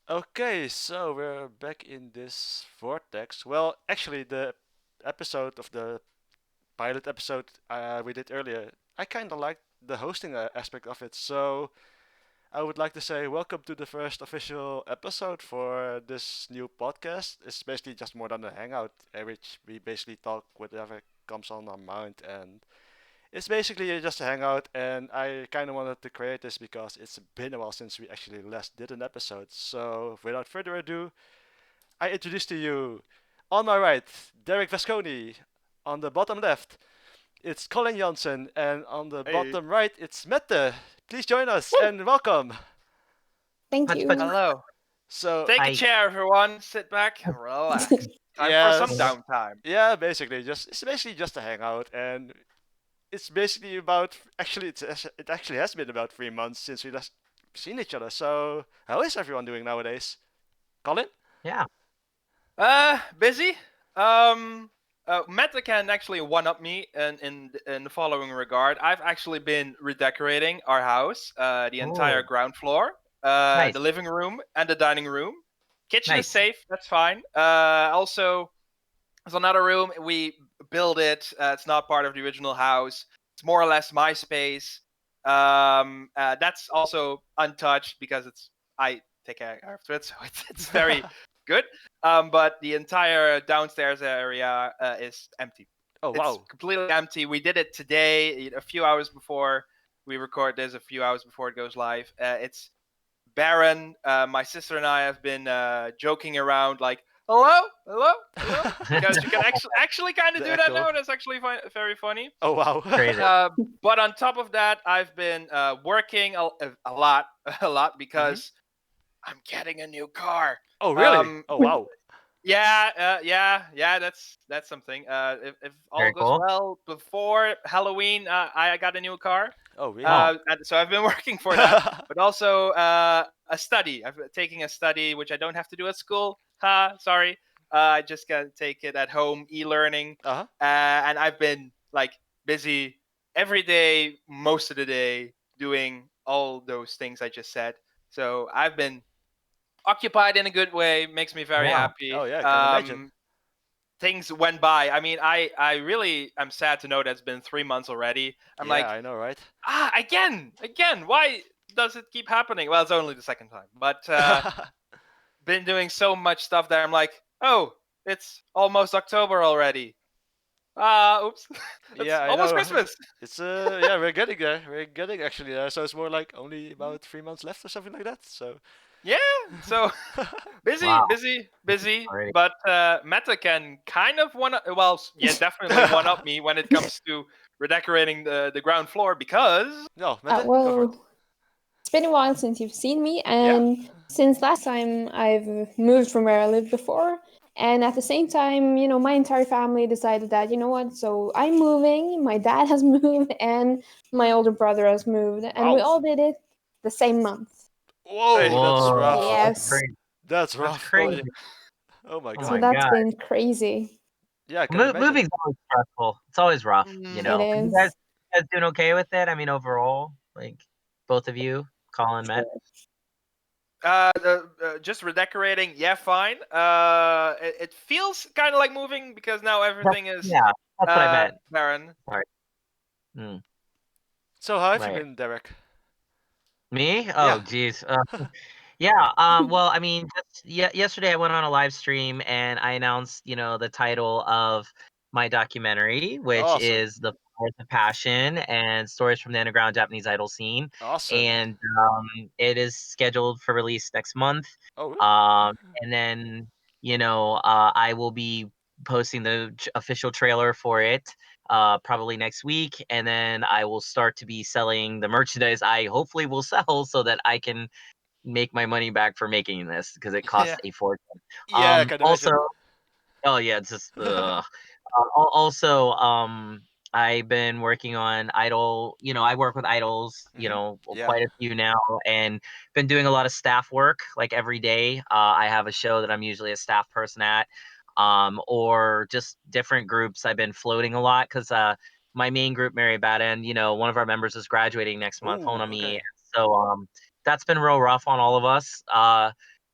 Okay, so we're back in this vortex. Well, actually, the episode of the pilot episode we did earlier, I kind of liked the hosting aspect of it. So I would like to say welcome to the first official episode for this new podcast. It's basically just more than a hangout, which we basically talk whatever comes on our mind, and it's basically just a hangout. And I kind of wanted to create this because it's been a while since we actually last did an episode. So without further ado, I introduce to you, on my right, Derek Vasconi. On the bottom left, it's Colin Janssen. And on the Hey, bottom right, it's Mette. Please join us and welcome. Thank Hutch, hutch. you. hello. So, Take a Hi. chair, everyone. Sit back and relax. Time for some yes, downtime. yeah, basically, it's basically just a hangout. And it's basically about, it actually has been about 3 months since we last seen each other. So, how is everyone doing nowadays? Colin? Yeah. Busy. Meta can actually one-up me in the following regard. I've actually been redecorating our house, the entire Oh, ground floor, nice, the living room, and the dining room. Kitchen is nice. safe. That's fine. Also, there's another room. We built it. It's not part of the original house. It's more or less my space. That's also untouched because I take care of it, so it's very good. But the entire downstairs area is empty. Oh, It's wow. completely empty. We did it today, a few hours before we record this, a few hours before it goes live. It's barren. My sister and I have been joking around like, hello, hello, hello, because you can actually kind of The do that echo. now. That's actually very funny. Oh, wow. Crazy. But on top of that, I've been working a lot, a lot because I'm getting a new car. Oh, really? Um, Oh, wow. yeah. That's something. If all Very goes cool. well before Halloween, I got a new car. Oh, really? Oh, And so I've been working for that, but also a study. I'm taking a study which I don't have to do at school. Ha, sorry. I just gotta take it at home, e-learning, Uh-huh. and I've been like busy every day, most of the day, doing all those things I just said. So I've been occupied in a good way. Makes me very wow. Oh, happy. yeah, I can imagine. Things went by. I mean, I really am sad to know that it's been 3 months already. I'm Yeah, like, I know, right? again. Why does it keep happening? Well, it's only the second time, but been doing so much stuff that I'm like, oh, it's almost October already. Oops, it's Yeah, I almost know. Christmas. It's yeah, we're getting there. We're getting actually there. So it's more like only about 3 months left or something like that. So Yeah, so busy, Wow. busy, busy. Already. But Meta can kind of yeah, definitely one up me when it comes to redecorating the ground floor because no, Mette, go for it. Well, it's been a while since you've seen me, Yeah. and since last time I've moved from where I lived before. And at the same time, my entire family decided that, you know what, so I'm moving, my dad has moved, and my older brother has moved, and we Wow. all did it the same month. Whoa, hey, that's Whoa, rough. that's Yes. crazy. That's That's rough. Oh, crazy. yeah. Oh my Oh So my god. that's God. been crazy. Yeah, I can imagine. Moving's always stressful. It's always rough, you mm, It know. But you guys is. doing okay with it? I mean, overall, like both of you, Colin, Matt. just redecorating, yeah, fine. It feels kind of like moving because now everything is Yeah, that's what I meant. barren. Sorry. Mm, So how have you right. been, Derek? Me? Yeah. Oh, geez. Yeah. Well, I mean, just yesterday I went on a live stream and I announced, the title of my documentary, which Awesome. is "The Force of Passion and Stories from the Underground Japanese Idol Scene," Awesome. and it is scheduled for release next month. Oh, really? And then I will be posting the official trailer for it probably next week, and then I will start to be selling the merchandise I hopefully will sell so that I can make my money back for making this because it Yeah. costs a fortune. Yeah, I can Also, imagine. oh yeah, it's just also I've been working on Idol. I work with idols, Yeah. quite a few now, and been doing a lot of staff work like every day. I have a show that I'm usually a staff person at, or just different groups. I've been floating a lot because my main group, Mary Baden, one of our members is graduating next month, Ooh, Honami. okay. So that's been real rough on all of us.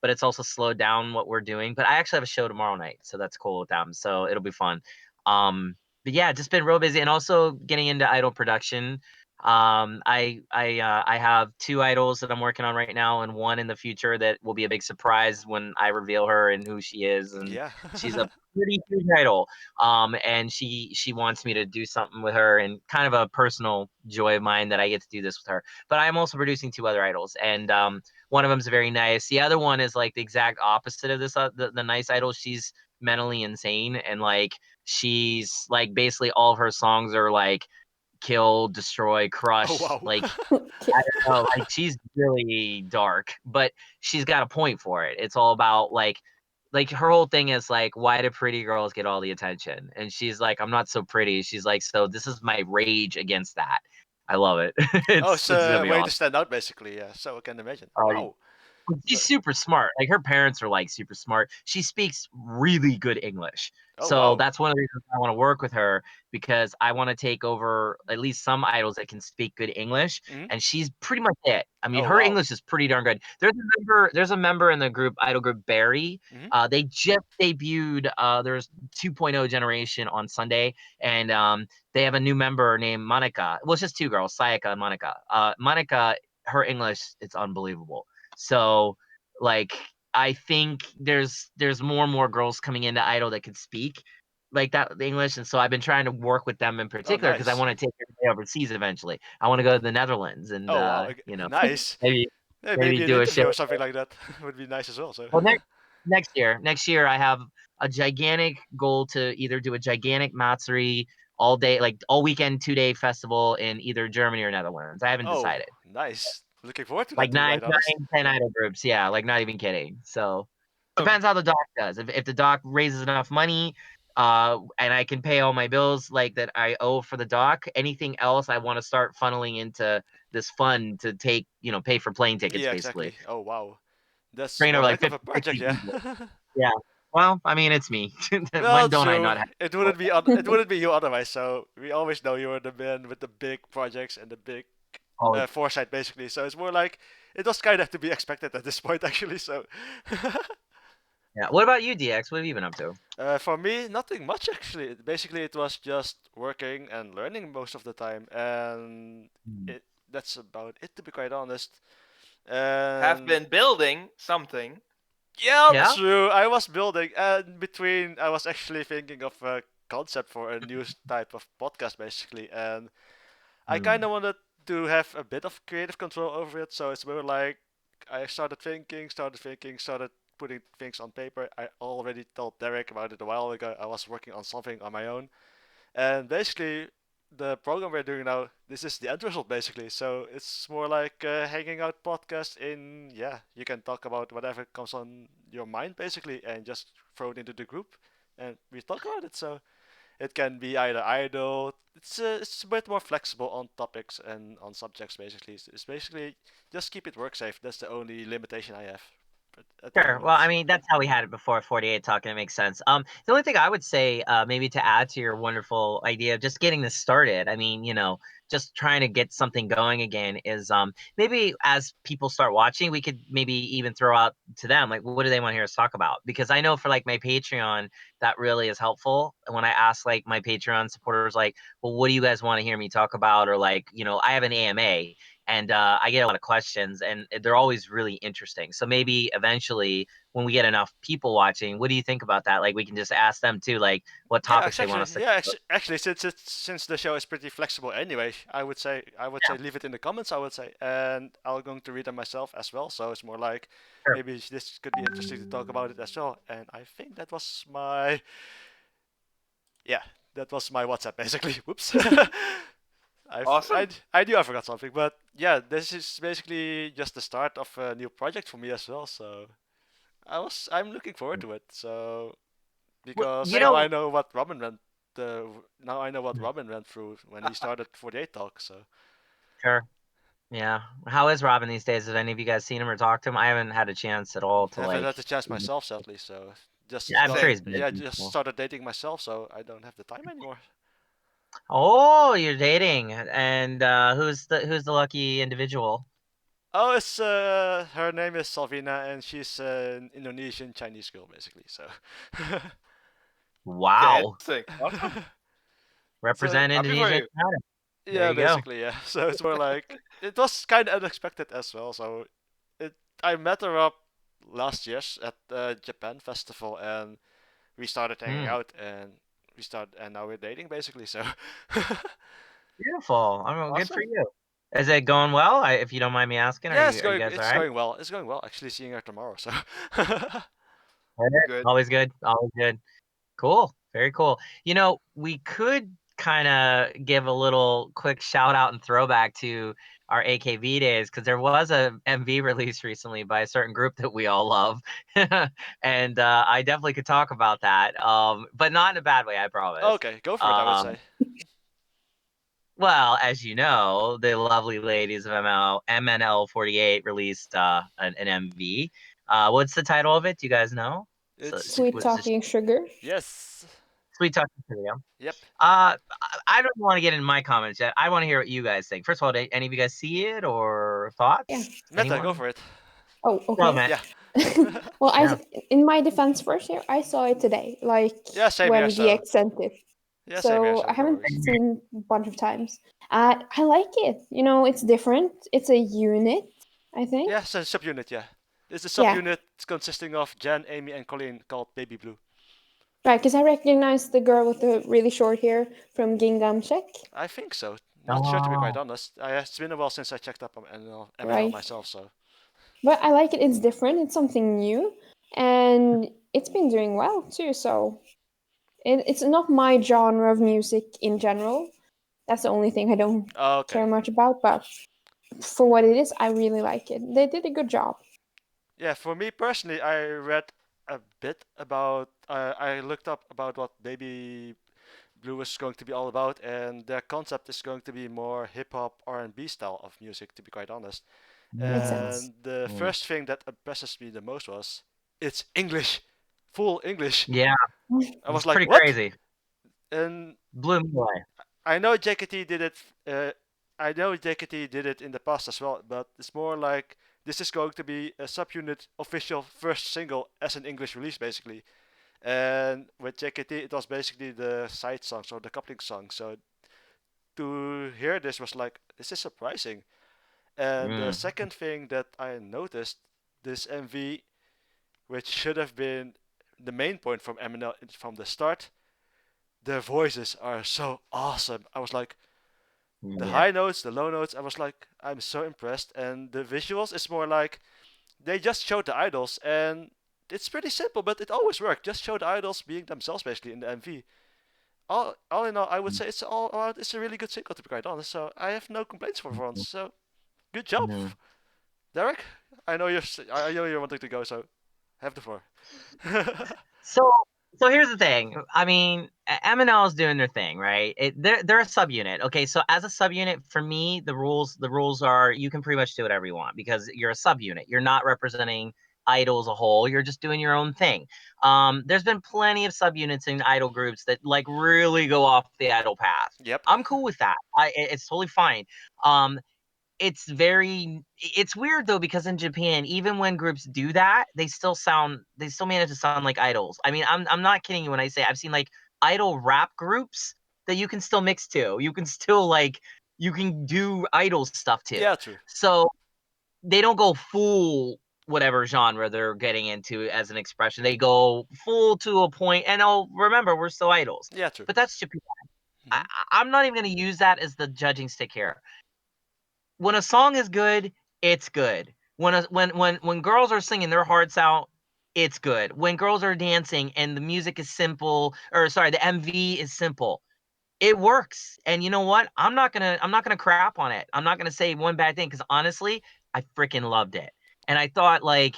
but it's also slowed down what we're doing. But I actually have a show tomorrow night, so that's cool with them. So it'll be fun. But yeah, just been real busy, and also getting into idol production. I have 2 idols that I'm working on right now, and one in the future that will be a big surprise when I reveal her and who she is. And Yeah. she's a pretty huge idol. And she wants me to do something with her, and kind of a personal joy of mine that I get to do this with her. But I'm also producing 2 other idols, and one of them is very nice. The other one is like the exact opposite of this. The nice idol, she's mentally insane, and like she's like basically all of her songs are like kill, destroy, Oh crush. wow. Like I don't know, like she's really dark, but she's got a point for it. It's all about like her whole thing is like, why do pretty girls get all the attention? And she's like, I'm not so pretty. She's like, so this is my rage against that. I love it. Oh, It's it's gonna a be way to awesome. stand out, basically. Yeah, so I can imagine. Oh, Wow. she's The- super smart. Like her parents are like super smart. She speaks really good English. Oh So wow. that's one of the reasons I want to work with her, because I want to take over at least some idols that can speak good English. Hmm. And she's pretty much it. I mean, Oh her wow. English is pretty darn good. There's a member in the group, idol group Barry. Hmm. They just debuted there's 2.0 generation on Sunday, and they have a new member named Monica. Well, it's just 2 girls, Sayaka and Monica. Monica, her English, it's unbelievable. So like I think there's more and more girls coming into Idol that can speak like that the English, and so I've been trying to work with them in Oh particular because I nice. want to take everybody overseas eventually. I want to go to the Netherlands and Oh wow. Nice. maybe Yeah, maybe maybe an do a show. interview or something like that would be nice as well. So. Well, next year I have a gigantic goal to either do a gigantic Matsuri all day, like all weekend 2-day festival in either Germany or Netherlands. I haven't Oh, decided. nice. Looking forward to Like that, to be quite honest. 10 idol groups. Yeah, like not even kidding. So depends how the doc does. If the doc raises enough money, and I can pay all my bills like that I owe for the doc, anything else I want to start funneling into this fund to take, pay for plane tickets Yeah, basically. exactly. Oh wow. That's Train over one like heck of 50, a project, 60 yeah. people. Yeah. Well, I mean, it's me. Well, When don't I true. not have It people? wouldn't be it wouldn't be you otherwise. So we always know you're the man with the big projects and the big Oh, foresight, basically. So it's more like it was kind of to be expected at this point, actually. So yeah. What about you, DX? What have you been up to? for me, nothing much actually. Basically, it was just working and learning most of the time, and Hmm. it that's about it, to be quite honest. Have And been building something. yeah, Yeah. true. I was building, and between I was actually thinking of a concept for a new type of podcast, basically, and I kind Hmm. of wanted to have a bit of creative control over it. So it's more like I started putting things on paper. I already told Derek about it a while ago. I was working on something on my own, and basically, the program we're doing now, this is the end result basically. So it's more like hanging out podcast in, yeah, you can talk about whatever comes on your mind basically and just throw it into the group and we talk about it. So it can be either idle, it's a bit more flexible on topics and on subjects basically. It's basically just keep it work safe. That's the only limitation I have at the Sure. moment. Well, I So. mean, that's how we had it before 48 talking. It makes sense. The only thing I would say, maybe to add to your wonderful idea of just getting this started, I mean, just trying to get something going again is, maybe as people start watching, we could maybe even throw out to them, like, what do they want to hear us talk about? Because I know for like my Patreon, that really is helpful. And when I ask like my Patreon supporters, like, well, what do you guys want to hear me talk about? Or like, I have an AMA, and I get a lot of questions, and they're always really interesting. So maybe eventually, when we get enough people watching, what do you think about that? Like, we can just ask them too, like, what Yeah, topics they want exactly. us to Yeah, cover. actually, since the show is pretty flexible anyway, I would say leave it in the comments. I would say, and I'm going to read them myself as well. So it's more like Sure. maybe this could be interesting to talk about it as well. And I think that was my yeah, that was my WhatsApp basically. Whoops. Awesome. I knew I forgot something, but yeah, this is basically just the start of a new project for me as well. So I'm looking forward to it. So Well, because you Same. now I know, know what Robin went. Now I know what Robin went through when he started 48 Talk. So sure. Yeah. How is Robin these days? Have any of you guys seen him or talked to him? I haven't had a chance at all to haven't like. had the chance myself, sadly. So Yeah, I'm sure Same. he's busy. yeah, just Well, started dating myself, so I don't have the time anymore. oh, you're dating, and who's the lucky individual? Oh, it's her name is Salvina, and she's an Indonesian Chinese girl, basically. So, Okay, Wow. interesting. Awesome. so Represent Happy for Indonesia. you. There yeah, you go. basically, yeah. So it's more like it was kind of unexpected as well. So it I met her up last year at the Japan festival, and we started hanging Hmm. out, and now we're dating, basically. So Beautiful. I mean, good for Awesome. you. Is it going well? If you don't mind me asking, yeah, are you guys all right? it's going well. Actually, seeing her tomorrow. So Good. Always good. Always good. Cool. Very cool. We could kind of give a little quick shout out and throwback to our AKV days because there was a MV release recently by a certain group that we all love, and I definitely could talk about that. But not in a bad way, I promise. okay, go for it. I would Um, say. well, as you know, the lovely ladies of MNL48 released an MV. What's the title of it? Do you guys know? So, It's Sweet what's this? talking sugar. yes. Sweet Talking Video. Yep. I don't want to get into my comments yet. I want to hear what you guys think. First of all, did any of you guys see it or Yeah. thoughts? Meta, go Anyone? for it. Oh, Well, okay. Matt. Yeah. Well, Yeah. in my defense first here, I saw it today, like Yeah, same here. when So DX sent it. yeah, same here. So I So no haven't worries. seen a bunch of times. I like it. It's different. It's a unit, I think. Yeah, it's a subunit. Yeah, it's a Yeah, subunit consisting of Jen, Amy, and Colleen called Baby Blue. right. Because I recognize the girl with the really short hair from Gingham Check, I think so. Not sure to be quite Oh. honest. It's been a while since I checked up on MNL right? myself. So But I like it. It's different. It's something new, and it's been doing well too. So it's not my genre of music in general. That's the only thing I don't care okay. much about. But for what it is, I really like it. They did a good job. Yeah, for me personally, I read a bit about. I looked up about what Baby Blue is going to be all about, and their concept is going to be more hip hop R&B style of music. To be quite honest, Makes Mm, sense. and the mm. first thing that impresses me the most was it's English, full English. Yeah, I it's was like, pretty what? crazy. And Blew me away. I know JKT did it. I know JKT did it in the past as well, but it's more like this is going to be a subunit official first single as an English release, basically. And with JKT, it was basically the side songs or the coupling songs. So to hear this was like, this is surprising. And the Mm. second thing that I noticed, this MV, which should have been the main point from MNL from the start, their voices are so awesome. I was like, the Yeah. high notes, the low notes, I was like, I'm so impressed. And the visuals is more like they just showed the idols, and it's pretty simple, but it always worked. Just show the idols being themselves, basically in the MV. All in all, I would say it's a really good single to be quite honest. So I have no complaints for once. So good job, Mhm. Derek. I know you're wanting to go, so have the floor. So, so here's the thing. I mean, MNL is doing their thing, right? They're a subunit. Okay, so as a subunit, for me, the rules are you can pretty much do whatever you want because you're a subunit. You're not representing Idol as a whole. You're just doing your own thing. There's been plenty of subunits in Idol groups that like really go off the Idol path. Yep. I'm cool with that. It's totally fine. Um, it's weird though because in Japan, even when groups do that, they still manage to sound like idols. I mean, I'm not kidding you when I say I've seen like idol rap groups that you can still mix to. You can still like you can do idol stuff too. Yeah, true. So they don't go full whatever genre they're getting into as an expression. They go full to a point, and oh, remember we're still idols. Yeah, true. But that's Japan. Hmm. I'm not even going to use that as the judging stick here. When a song is good, it's good. When girls are singing their hearts out, it's good. When girls are dancing and the music is simple, or sorry, the MV is simple, it works. And you know what? I'm not gonna crap on it. I'm not gonna say one bad thing because honestly, I freaking loved it. And I thought like,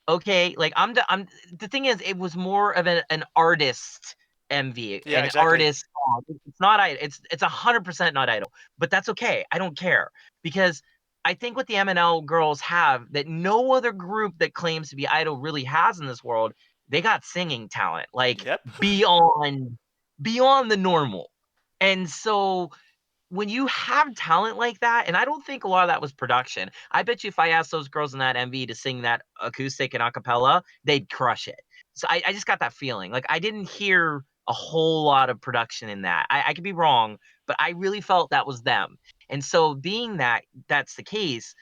okay, like I'm the thing is, it was more of an artist MV, Yeah, an exactly. artist song. It's not idol. It's 100% not idol, but that's okay. I don't care because I think what the MNL girls have that no other group that claims to be idol really has in this world, they got singing talent like Yep. beyond the normal. And so when you have talent like that, and I don't think a lot of that was production. I bet you if I asked those girls in that MV to sing that acoustic and acapella, they'd crush it. So I just got that feeling. Like I didn't hear a whole lot of production in that. I could be wrong, but I really felt that was them. And so being that that's the case,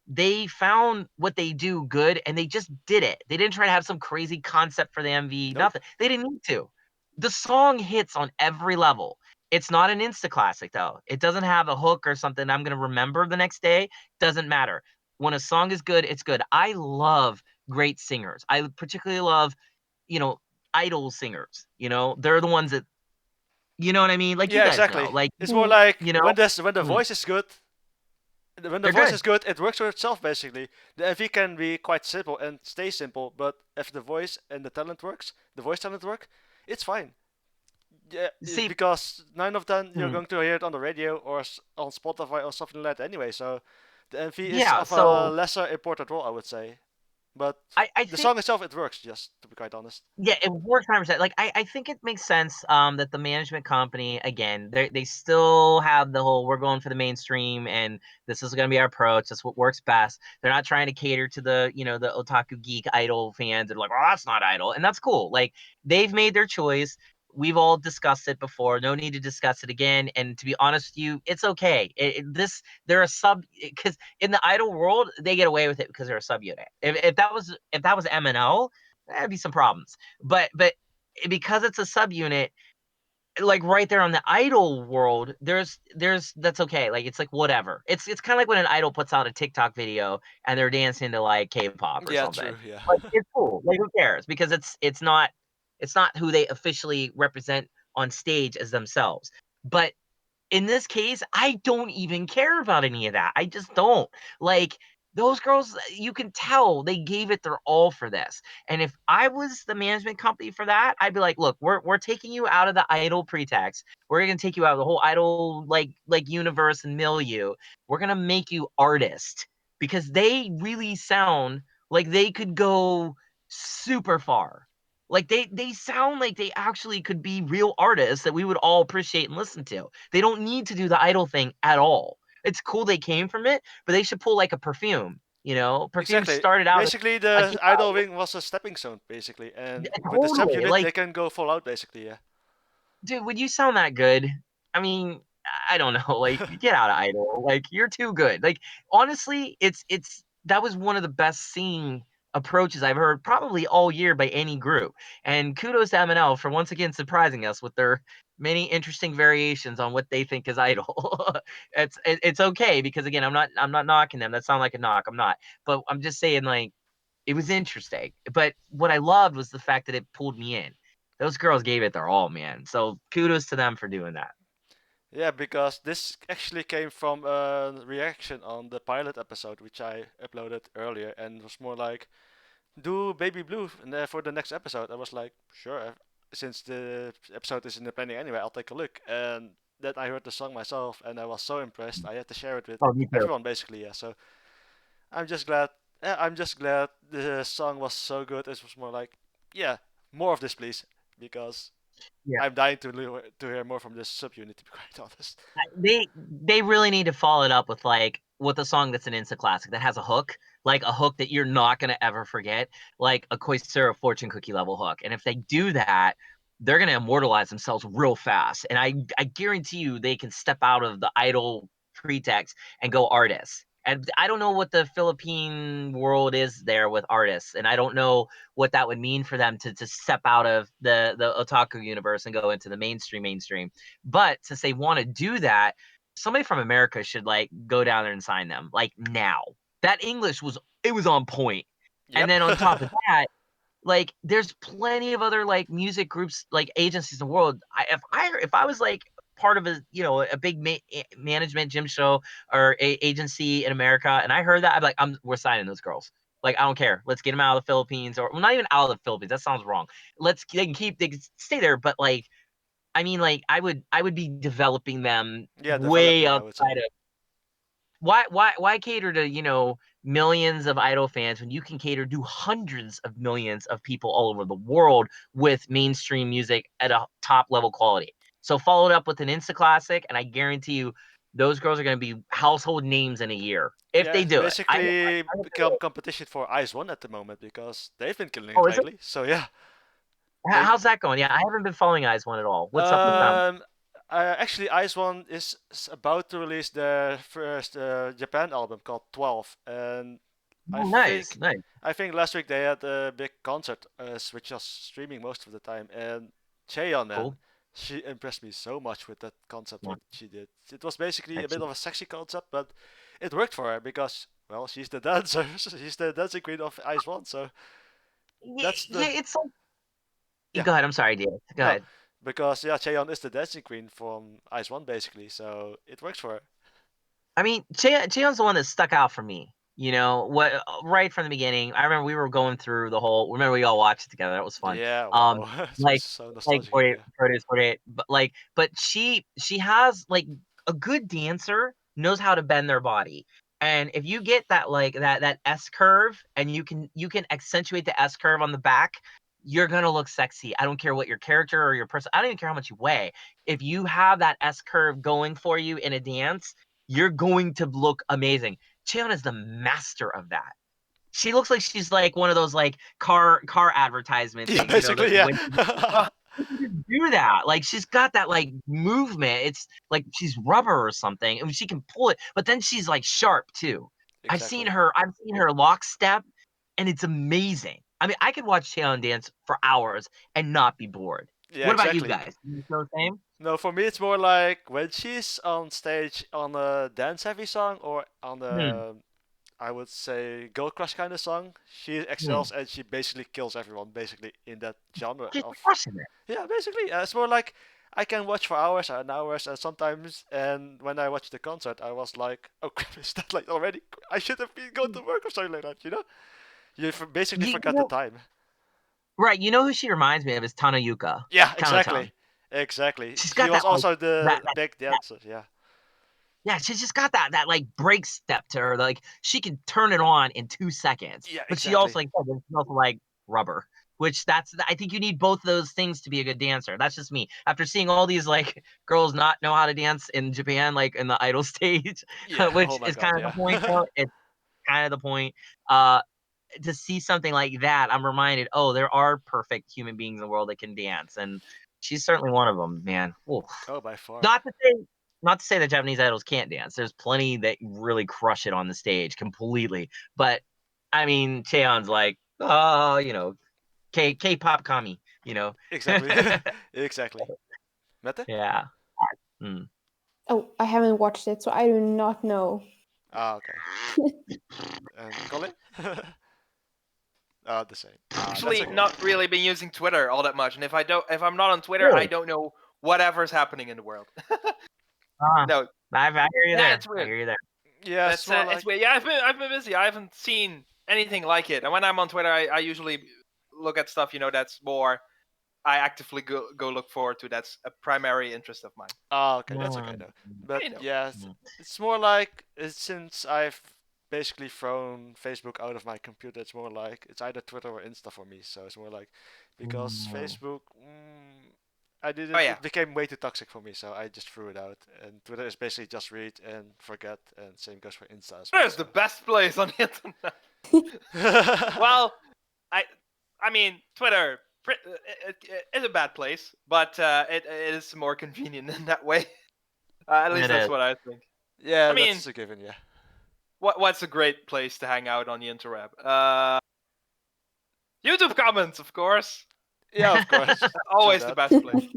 they found what they do good and they just did it. They didn't try to have some crazy concept for the MV, Nope. nothing. They didn't need to. The song hits on every level. It's not an insta classic though. It doesn't have a hook or something I'm going to remember the next day. Doesn't matter. When a song is good, it's good. I love great singers. I particularly love, you know, idol singers. You know, they're the ones that, you know what I mean? Like you Yeah, guys know, exactly. like, It's more Mm. like you know, when the mm, voice is good, when the they're voice good. is good, it works for itself basically. The MV can be quite simple and stay simple, but if the voice and the talent works, the voice talent work, it's fine. Yeah, See, because 9 of 10 you're mm, going to hear it on the radio or on Spotify or something like that anyway. So the MV is yeah. of a So lesser important role, I would say. But I the think song itself, it works. Just to be quite honest. yeah, it works 100%. Like I think it makes sense that the management company again they still have the whole we're going for the mainstream and this is going to be our approach. That's what works best. They're not trying to cater to the the otaku geek idol fans. They're like, oh, that's not idol, and that's cool. Like they've made their choice. We've all discussed it before. No need to discuss it again. And to be honest with you, it's okay. They're a sub because in the idol world they get away with it because they're a subunit. If that was MNO, that'd be some problems. But because it's a subunit, like right there on the idol world, there's that's okay. Like it's like whatever. It's kind of like when an idol puts out a TikTok video and they're dancing to like K-pop or Yeah, something. true. Yeah. Like it's cool. Like who cares? Because it's not who they officially represent on stage as themselves. But in this case, I don't even care about any of that. I just don't. Like those girls, you can tell they gave it their all for this. And if I was the management company for that, I'd be like, look, we're taking you out of the idol pretext. We're gonna take you out of the whole idol like universe and milieu. We're gonna make you artist because they really sound like they could go super far. Like they sound like they actually could be real artists that we would all appreciate and listen to. They don't need to do the idol thing at all. It's cool they came from it, but they should pull like a perfume. You know, perfume Exactly. started out as Basically, a the idol K-pop. wing was a stepping stone, basically, and with the Totally. subunit, Like, they can go full out, basically. Yeah. dude, would you sound that good? I mean, I don't know. Like, get out of idol. Like, you're too good. Like, honestly, it's that was one of the best singing approaches I've heard probably all year by any group. And kudos to MNL for once again surprising us with their many interesting variations on what they think is idol. It's okay because again, I'm not knocking them. That sounds like a knock. I'm not. But I'm just saying like it was interesting. But what I loved was the fact that it pulled me in. Those girls gave it their all, man. So kudos to them for doing that. Yeah, because this actually came from a reaction on the pilot episode, which I uploaded earlier, and it was more like, do Baby Blue for the next episode. I was like, sure, since the episode is in the planning anyway, I'll take a look. And then I heard the song myself, and I was so impressed. I had to share it with Oh, me too. everyone, basically. Yeah, so I'm just glad. I'm just glad the song was so good. It was more like, yeah, more of this, please, because Yeah. I'm dying to hear more from this subunit. To be quite honest. They really need to follow it up with a song that's an instant classic that has a hook, like a hook that you're not gonna ever forget, like a Koisura fortune cookie level hook. And if they do that, they're gonna immortalize themselves real fast. And I guarantee you they can step out of the idol pretext and go artists. And I don't know what the Philippine world is there with artists, and I don't know what that would mean for them to step out of the otaku universe and go into the mainstream. But since they want to do that, somebody from America should like go down there and sign them like now. That English was on point. And Yep. then on top of that, like there's plenty of other like music groups like agencies in the world. If I was like part of a big management gym show or agency in America and I heard that I'd be like we're signing those girls. Like I don't care. Let's get them out of the Philippines or well, not even out of the Philippines. That sounds wrong. They can stay there, but like I mean, like I would be developing them Yeah, way developing, I would outside say. of why cater to millions of idol fans when you can cater to hundreds of millions of people all over the world with mainstream music at a top level quality. So follow it up with an Insta Classic, and I guarantee you, those girls are going to be household names in a year if they do it. Basically become competition for Ice One at the moment because they've been killing it Oh, is it? lately. So yeah. How's that going? Yeah, I haven't been following Eyes One at all. What's up with them? Actually, Ice One is about to release their first Japan album called 12, and I Nice. think last week they had a big concert, which was streaming most of the time, and Cheon, man, Cool. she impressed me so much with that concept Yeah. what she did. It was basically a Yeah, bit of a sexy concept, but it worked for her because, well, she's the dancer, she's the dancing queen of Ice One, so that's the it's like. Yeah. Go ahead. I'm sorry, dear. Go No, ahead. because yeah, Cheon is the dancing queen from Ice One basically, so it works for her. I mean, Cheon's the one that stuck out for me. You know what? Right from the beginning, I remember we were going through the whole. Remember, we all watched it together. That was fun. Yeah, wow, it's Like so like nostalgic 48, again. 48, but she has like a good dancer knows how to bend their body. And if you get that like that S curve and you can accentuate the S curve on the back, you're gonna look sexy. I don't care what your character or your person. I don't even care how much you weigh. If you have that S curve going for you in a dance, you're going to look amazing. Cheon is the master of that. She looks like she's like one of those like car advertisement Yeah, things, you know, basically, that yeah. when you do that. Like she's got that like movement. It's like she's rubber or something, and she can pull it. But then she's like sharp too. I've seen Exactly. her lockstep, and it's amazing. I mean, I could watch Cheon dance for hours and not be bored. Yeah, What about you exactly. guys? You feel the same? No, for me it's more like when she's on stage on a dance-heavy song or on Hmm. a, I would say, Girl Crush kind of song. She Hmm. excels and she basically kills everyone basically in that genre She's of. crushing it. Yeah, basically, it's more like I can watch for hours and hours, and sometimes, and when I watched the concert, I was like, "Oh crap, is that like already? I should have been going to work or something like that." You know, you basically You forgot the know, time. right? You know who she reminds me of is Tana Yuka. Yeah, Countertone. exactly. She's She got was that like also the that big dancer. Yeah, yeah, she's just got that like break step to her. Like she can turn it on in 2 seconds. yeah, But she also exactly. like she's also like rubber. Which I think you need both those things to be a good dancer. That's just me. After seeing all these like girls not know how to dance in Japan, like in the idol stage, Yeah. Oh which my is god. kind of the Yeah. point though. It's kind of the point. Uh to see something like that, I'm reminded, oh, there are perfect human beings in the world that can dance. And she's certainly one of them, man. Oof. Oh, by far. Not to say that Japanese idols can't dance. There's plenty that really crush it on the stage completely. But I mean, Cheon's like, oh, you know, K-pop kami, you know. Exactly. Exactly. Mete? Yeah. Mm. Oh, I haven't watched it, so I do not know. Ah, okay. And Colin? The same. That's Actually, okay. not really been using Twitter all that much, and if I'm not on Twitter, I Really? don't know whatever's happening in the world. Uh, No, I hear you yeah, there. it's I weird. hear you there. Yeah, it's more like. It's weird. Yeah, I've been busy. I haven't seen anything like it. And when I'm on Twitter, I usually look at stuff, that's more I actively go look forward to. That's a primary interest of mine. Ah, okay, that's okay though. But You know. yeah, it's more like since I've basically thrown Facebook out of my computer, it's more like it's either Twitter or Insta for me. So it's more like because Facebook, I didn't. Oh yeah. It became way too toxic for me, so I just threw it out. And Twitter is basically just read and forget, and same goes for Insta as well. Twitter's the best place on the internet. Well, I mean, Twitter is a bad place, but it is more convenient in that way. At least It that's is. what I think. Yeah, I mean, that's a given. Yeah. What's a great place to hang out on the interweb? YouTube comments, of course. Yeah, of course. Always True the that. best place.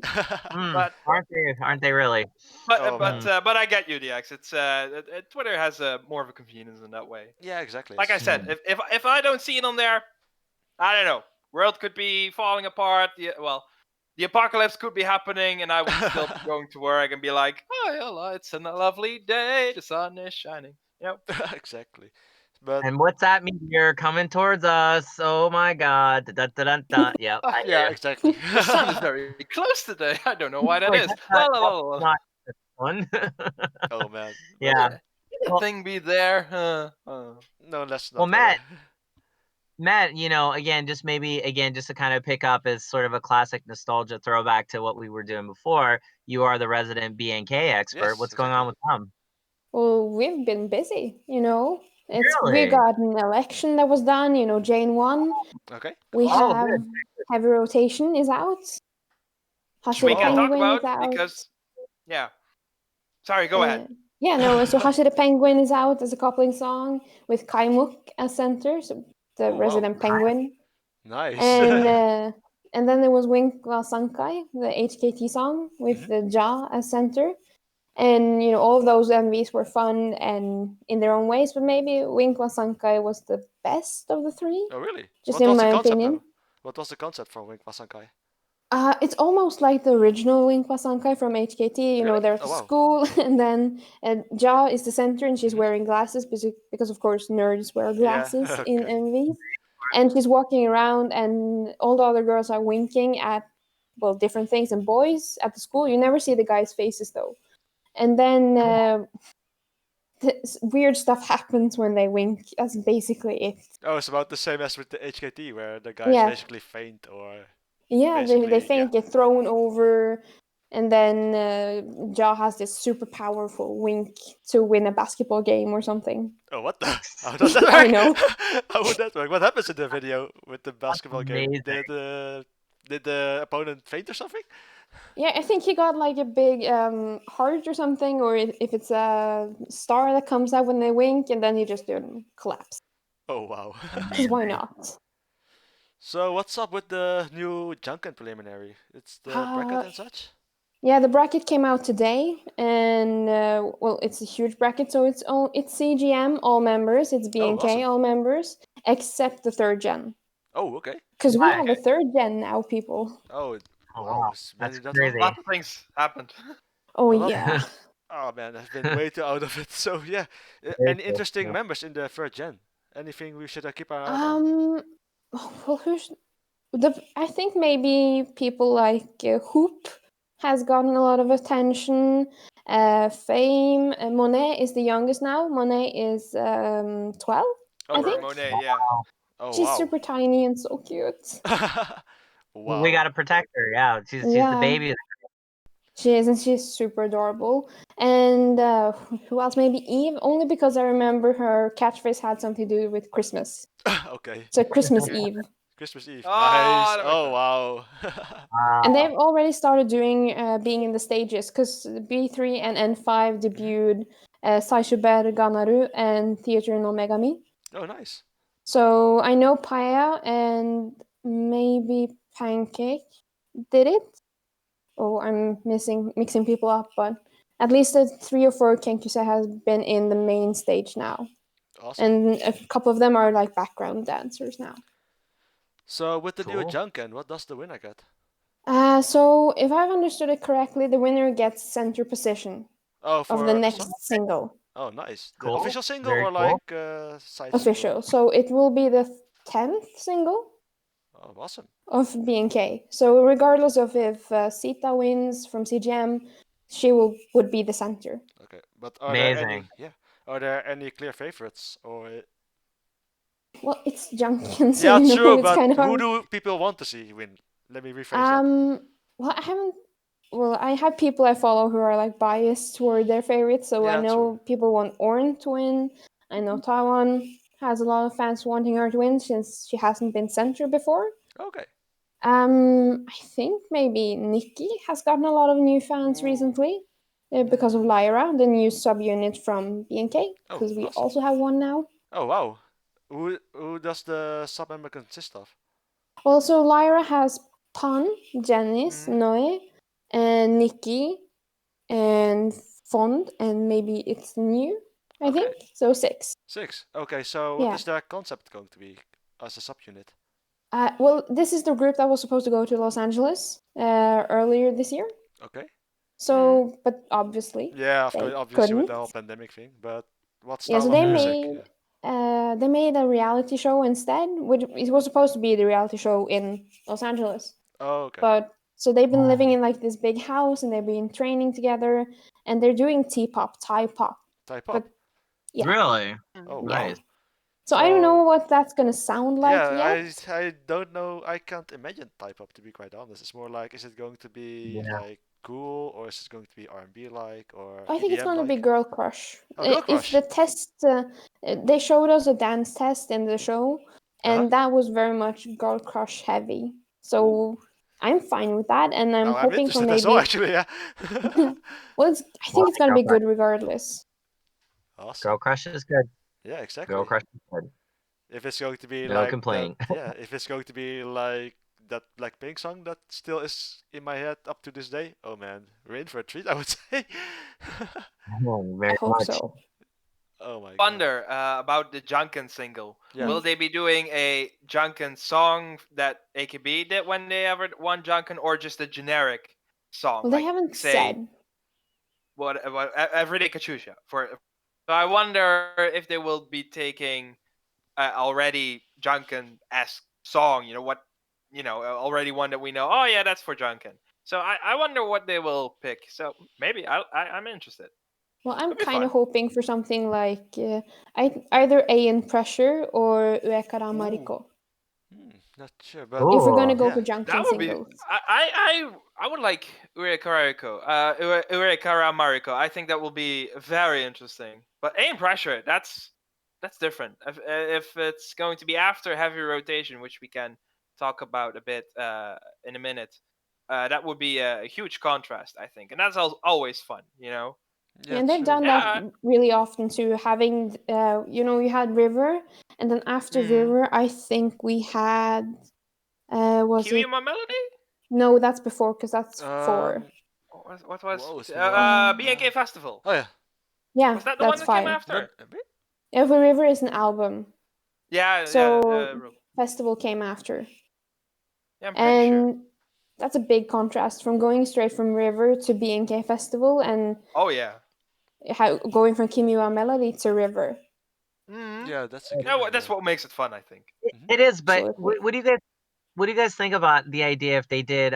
But Aren't they really? but I get you, DX. It's Twitter has more of a convenience in that way. Yeah, exactly. Like I said, if I don't see it on there, I don't know. World could be falling apart. The apocalypse could be happening, and I would still be going to work and be like, "Oh, yeah, it's a lovely day. The sun is shining." Exactly. But And what's that meteor coming towards us? Oh my god. Da, da, da, da. Yep. I hear yeah, you. exactly. The sun is very close today. I don't know why that Wait, is. that's La, la, la, la. not this one. Oh man. But Yeah. Can the Well, thing be there? no, let's well, not worry. Matt, Matt, again, just to kind of pick up as sort of a classic nostalgia throwback to what we were doing before. You are the resident BNK expert. Yes, What's going exactly. on with them? Well, we've been busy, we Really? got an election that was done, Jane won. Okay. We Cool. Oh, have good. Heavy Rotation is out. Which we Hashira can talk Penguin is about out. because, yeah. Sorry, go ahead. Yeah, no, so Hashira Penguin is out as a coupling song with Kaimuk as center, so the Oh, wow. resident penguin. Nice. And then there was Wink Wa Sankai, the HKT song with the Ja as center. And all of those MVs were fun and in their own ways, but maybe Wink Wa Sankai was the best of the three. Oh, really? Just What in was the my concept, opinion. though? What was the concept from Wink Wasankai? It's almost like the original Wink Wa Sankai from HKT. Really? They're at Oh, wow. school, and then Ja is the center, and she's wearing glasses because, of course, nerds wear glasses Yeah. in Okay. MVs. And she's walking around, and all the other girls are winking at, well, different things. And boys at the school, you never see the guys' faces, though. And then weird stuff happens when they wink. That's basically it. Oh, it's about the same as with the HKT, where the guys Yeah. basically faint or Yeah, they basically, faint, get thrown over, and then Ja has this super powerful wink to win a basketball game or something. Oh, what the? How does that work? I know. How would that work? What happens in the video with the basketball game? Amazing. Did the opponent faint or something? Yeah, I think he got like a big heart or something, or if it's a star that comes out when they wink, and then he just collapse. Oh, wow. Because why not? So what's up with the new Junkin preliminary? It's the bracket and such? Yeah, the bracket came out today, and well, it's a huge bracket, so it's CGM all members, it's BNK awesome. all members, except the third gen. Oh, okay. Because we have a third gen now, people. Oh, Oh, wow. wow. It's That's many that crazy. long? Lots of things happened. Oh, A lot. yeah. Oh man, I've been way too out of it. So yeah, any interesting members in the third gen? Anything we should keep our eye out on? Well, I think maybe people like Hoop has gotten a lot of attention. Fame. Monet is the youngest now. Monet is 12, I think. Monet, yeah. Oh, She's wow. super tiny and so cute. Wow. We gotta protect her. Yeah, she's Yeah. the baby. She is, and she's super adorable. And who else? Maybe Eve, only because I remember her catchphrase had something to do with Christmas. Okay. So Christmas Eve. Christmas Eve. Oh, Nice. that makes Oh, sense. wow. And they've already started doing being in the stages, because B3 and N5 debuted Saishuber Ganaru and Theater no Megami. Oh, nice. So I know Paya and maybe Pancake did it. Oh, I'm mixing people up, but at least 3 or 4 Kenkyusei has been in the main stage now. Awesome. And a couple of them are like background dancers now. So with the new Cool. Junkin, what does the winner get? So if I've understood it correctly, the winner gets center position Oh, of the for next song? single. Oh, nice. The Cool. official single Very or cool. like side single? Official. So it will be the 10th single Oh, awesome. of BNK. So regardless of if Sita wins from CGM, she would be the center. Okay, but are there any? Amazing. Yeah. Are there any clear favorites or? Well, it's Junkin, so Yeah, you know, true. it's But kind of who hard. do people want to see win? Let me rephrase that. Well, I haven't. Well, I have people I follow who are like biased toward their favorites. So I Yeah, know true. people want Orin to win. I know Taiwan has a lot of fans wanting her to win since she hasn't been center before. Okay. I think maybe Nikki has gotten a lot of new fans recently because of LYRA, the new subunit from BNK, because we awesome. also have one now. Oh, wow. Who does the sub member consist of? Also, LYRA has Pan, Janice, Noe, and Nikki, and Fond, and maybe it's new, I think. So 6. 6. Okay, so what is their concept going to be as a subunit? Well, this is the group that was supposed to go to Los Angeles earlier this year. Okay. So, but obviously, Yeah, of course, obviously with the whole pandemic thing. But what style so of music? they made a reality show instead, which it was supposed to be the reality show in Los Angeles. Oh, okay. But so they've been living in like this big house, and they've been training together, and they're doing T-pop, Thai pop. Thai pop. Yeah. Really? Oh, Yeah. wow. So I don't know what that's gonna sound like yeah, yet. I don't know. I can't imagine type up, to be quite honest. It's more like, is it going to be Yeah. like cool, or is it going to be R&B like, or I think it's EDM gonna be like? Girl Crush. Oh, Girl If Crush. the test, they showed us a dance test in the show, Uh-huh. and that was very much Girl Crush heavy. So I'm fine with that, and I'm Now I'm hoping for interested as well, maybe. actually. Yeah. Well, I Well, think it's gonna Girl be Crush. good regardless. Awesome. Girl Crush is good. Yeah, Girl exactly. Crush is good. If it's going to be No like that, complaining. yeah. If it's going to be like that Blackpink song that still is in my head up to this day, oh man, we're in for a treat, I would say. Oh, I very hope much. so. Oh my god. Wonder about the Junkin single. Yeah. Will they be doing a Junkin song that AKB did when they ever won Junkin, or just a generic song? Well, they like, haven't say, said. what Everyday Kachucha for. So I wonder if they will be taking already Junkin-esque song. Already one that we know. Oh yeah, that's for Junkin. So I wonder what they will pick. So maybe I'm interested. Well, I'm Could be kind of fun. hoping for something like either A in Pressure or Uekara Ooh. Mariko. Not sure, but If we're gonna Ooh. go yeah. for That Junkin would be. singles. I would like Urekara Mariko. I think that will be very interesting. But aim pressure, that's different. If it's going to be after heavy rotation, which we can talk about a bit in a minute, that would be a huge contrast, I think, and that's always fun, Yeah, Yeah, and they've true. done Yeah. that really often too. Having, you had River, and then after Mhm. River, I think we had, was Kiwi it? My Melody? No, that's before, because that's 4. Um, What was whoa, it's been a while. BNK Festival? Oh yeah. Yeah, Was that the one that's that came 5. after? Every River is an album, Yeah, so Festival came after. yeah, I'm pretty sure. And that's a big contrast from going straight from River to BNK Festival and Oh yeah. going from Kimiwa Melody to River. Mm-hmm. Yeah, that's a good Yeah, one. that's what makes it fun, I think. It is, but Absolutely. what do you guys think about the idea if they did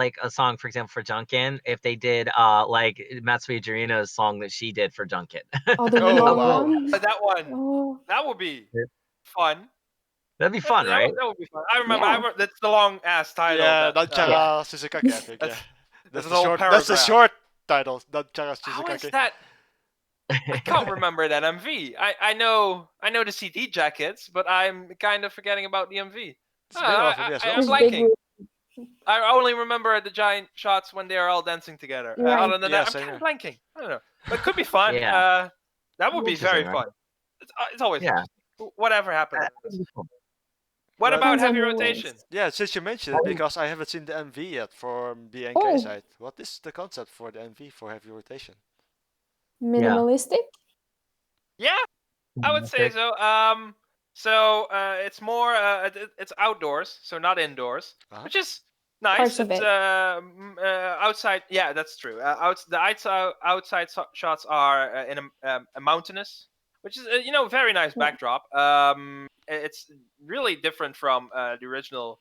like a song, for example, for Junkin, if they did like Matsuya Jirina's song that she did for Junkin? Oh, the Oh, yellow wow. one. That one, Oh, that would be Yeah. fun. That'd be That, fun, that, right? would, that would be fun. I remember. yeah. That's the long ass title. Yeah, That Nanchara Shizukake, I think. Yeah, that's that's an the old short. That's the paragraph. short title. Nanchara How is Shizukake. that? I can't remember that MV. I know the CD jackets, but I'm kind of forgetting about the MV. It's big one for me as well. I'm This So. big blanking. I only remember the giant shots when they are all dancing together. Right. Other than Yeah, that, I'm same kind of here. blanking. I don't know, but it could be fun. Yeah. That would be very Interesting, right? fun. It's always Yeah. interesting. Whatever happens. That'd be fun. What But- about Depends on heavy who rotation? wins. Yeah, since you mentioned it, because I haven't seen the MV yet from BNK Oh. side. What is the concept for the MV for heavy rotation? Minimalistic. Yeah, I would say so. So it's more it's outdoors, so not indoors, which is nice. Parts of It's it. outside. Yeah, that's true. The outside shots are in a mountainous, which is very nice Yeah. backdrop. It's really different from the original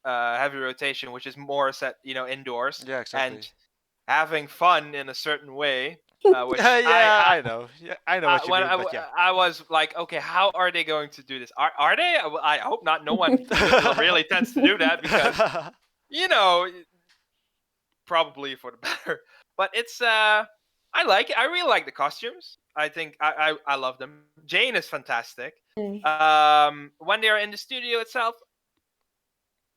heavy rotation, which is more set indoors. Yeah, exactly. And having fun in a certain way. Which Yeah, I know. Yeah, I know what you when mean, but yeah. I was like, okay, how are they going to do this? Are they? I hope not. No one really tends to do that because probably for the better. But it's I like it. I really like the costumes. I think I love them. Jane is fantastic. When they are in the studio itself,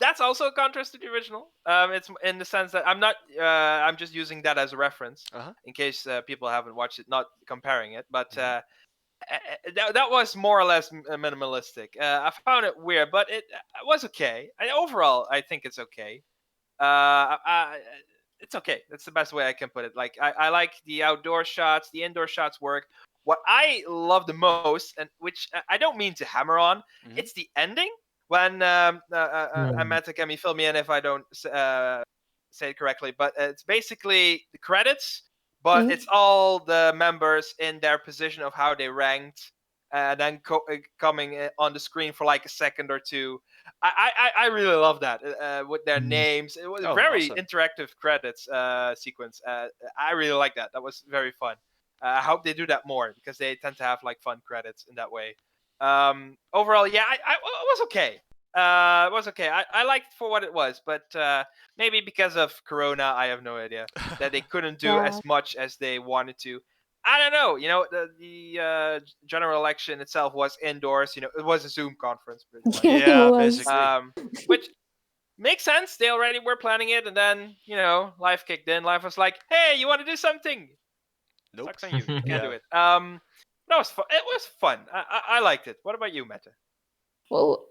that's also a contrast to the original. It's in the sense that I'm not. I'm just using that as a reference in case people haven't watched it, not comparing it. But that was more or less minimalistic. I found it weird, but it was okay. Overall, I think it's okay. It's okay. That's the best way I can put it. Like I like the outdoor shots. The indoor shots work. What I love the most, and which I don't mean to hammer on, it's the ending. When Amanda can fill me in if I don't say it correctly, but it's basically the credits, but it's all the members in their position of how they ranked, and then coming on the screen for like a second or two. I really love that with their names. It was a very awesome. interactive credits sequence. I really like that. That was very fun. I hope they do that more because they tend to have like fun credits in that way. Overall, yeah, it was okay. It was okay. I liked it for what it was, but maybe because of Corona, I have no idea that they couldn't do Yeah. as much as they wanted to. I don't know. The general election itself was indoors. It was a Zoom conference, pretty much. Yeah, It was. basically. Which makes sense. They already were planning it, and then life kicked in. Life was like, "Hey, you want to do something? Nope. Sucks on you. You can't Yeah. do it." That was fun. It was fun. I liked it. What about you, Meta? Well,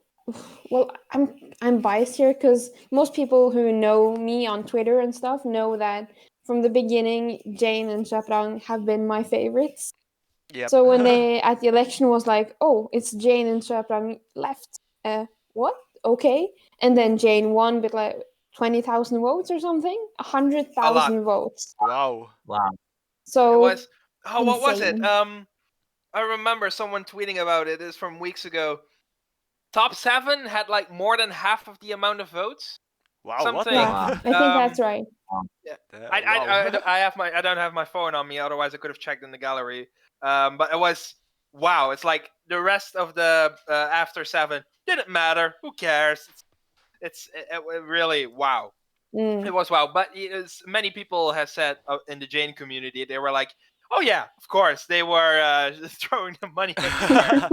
I'm biased here because most people who know me on Twitter and stuff know that from the beginning, Jane and Chaprang have been my favorites. Yep. So when they at the election was like, oh, it's Jane and Chaprang left. What? Okay. And then Jane won with like 20,000 votes or something, 100,000 votes. Wow. Wow. So It was. Oh, what was it? insane. I remember someone tweeting about it. It's from weeks ago. Top 7 had like more than half of the amount of votes. Wow. Something. Yeah, Wow. I think that's right. I don't have my phone on me. Otherwise, I could have checked in the gallery. But it was wow. It's like the rest of the after 7 didn't matter. Who cares? It really wow. Mm. It was wow. But many people have said in the Jane community, they were like, "Oh yeah, of course." They were throwing the money everywhere.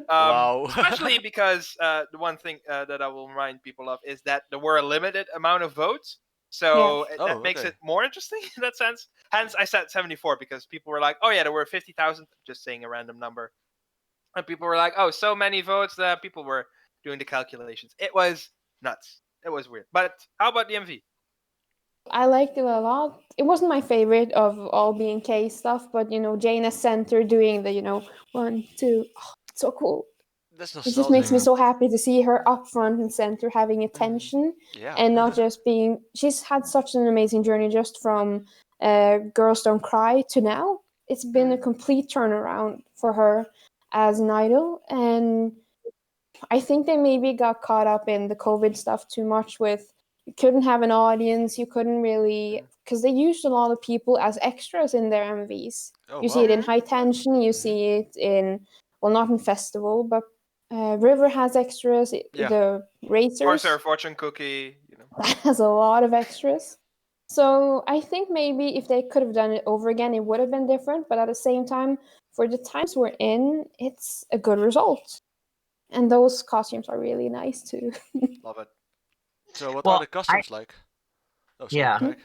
Wow. Especially because the one thing that I will remind people of is that there were a limited amount of votes. So Oh, that makes okay. it more interesting in that sense. Hence, I said 74 because people were like, oh, yeah, there were 50,000. Just saying a random number. And people were like, oh, so many votes that people were doing the calculations. It was nuts. It was weird. But how about the MV? I liked it a lot. It wasn't my favorite of all BNK stuff, but Jane as center doing the 1, 2, oh, it's so cool. That's It just makes nostalgic. me so happy to see her up front and center having attention Yeah. and not just being. She's had such an amazing journey just from Girls Don't Cry to now. It's been a complete turnaround for her as an idol, and I think they maybe got caught up in the COVID stuff too much with you couldn't have an audience, you couldn't really because they used a lot of people as extras in their MVs. Oh, You see it wow. in High Tension, you see it in not in Festival, but River has extras. Yeah. The Racers Corsair Fortune Cookie. that has a lot of extras. So I think maybe if they could have done it over again, it would have been different. But at the same time, for the times we're in, it's a good result. And those costumes are really nice too. Love it. So what Well, are the costumes like? Oh, sorry. Yeah. Greg.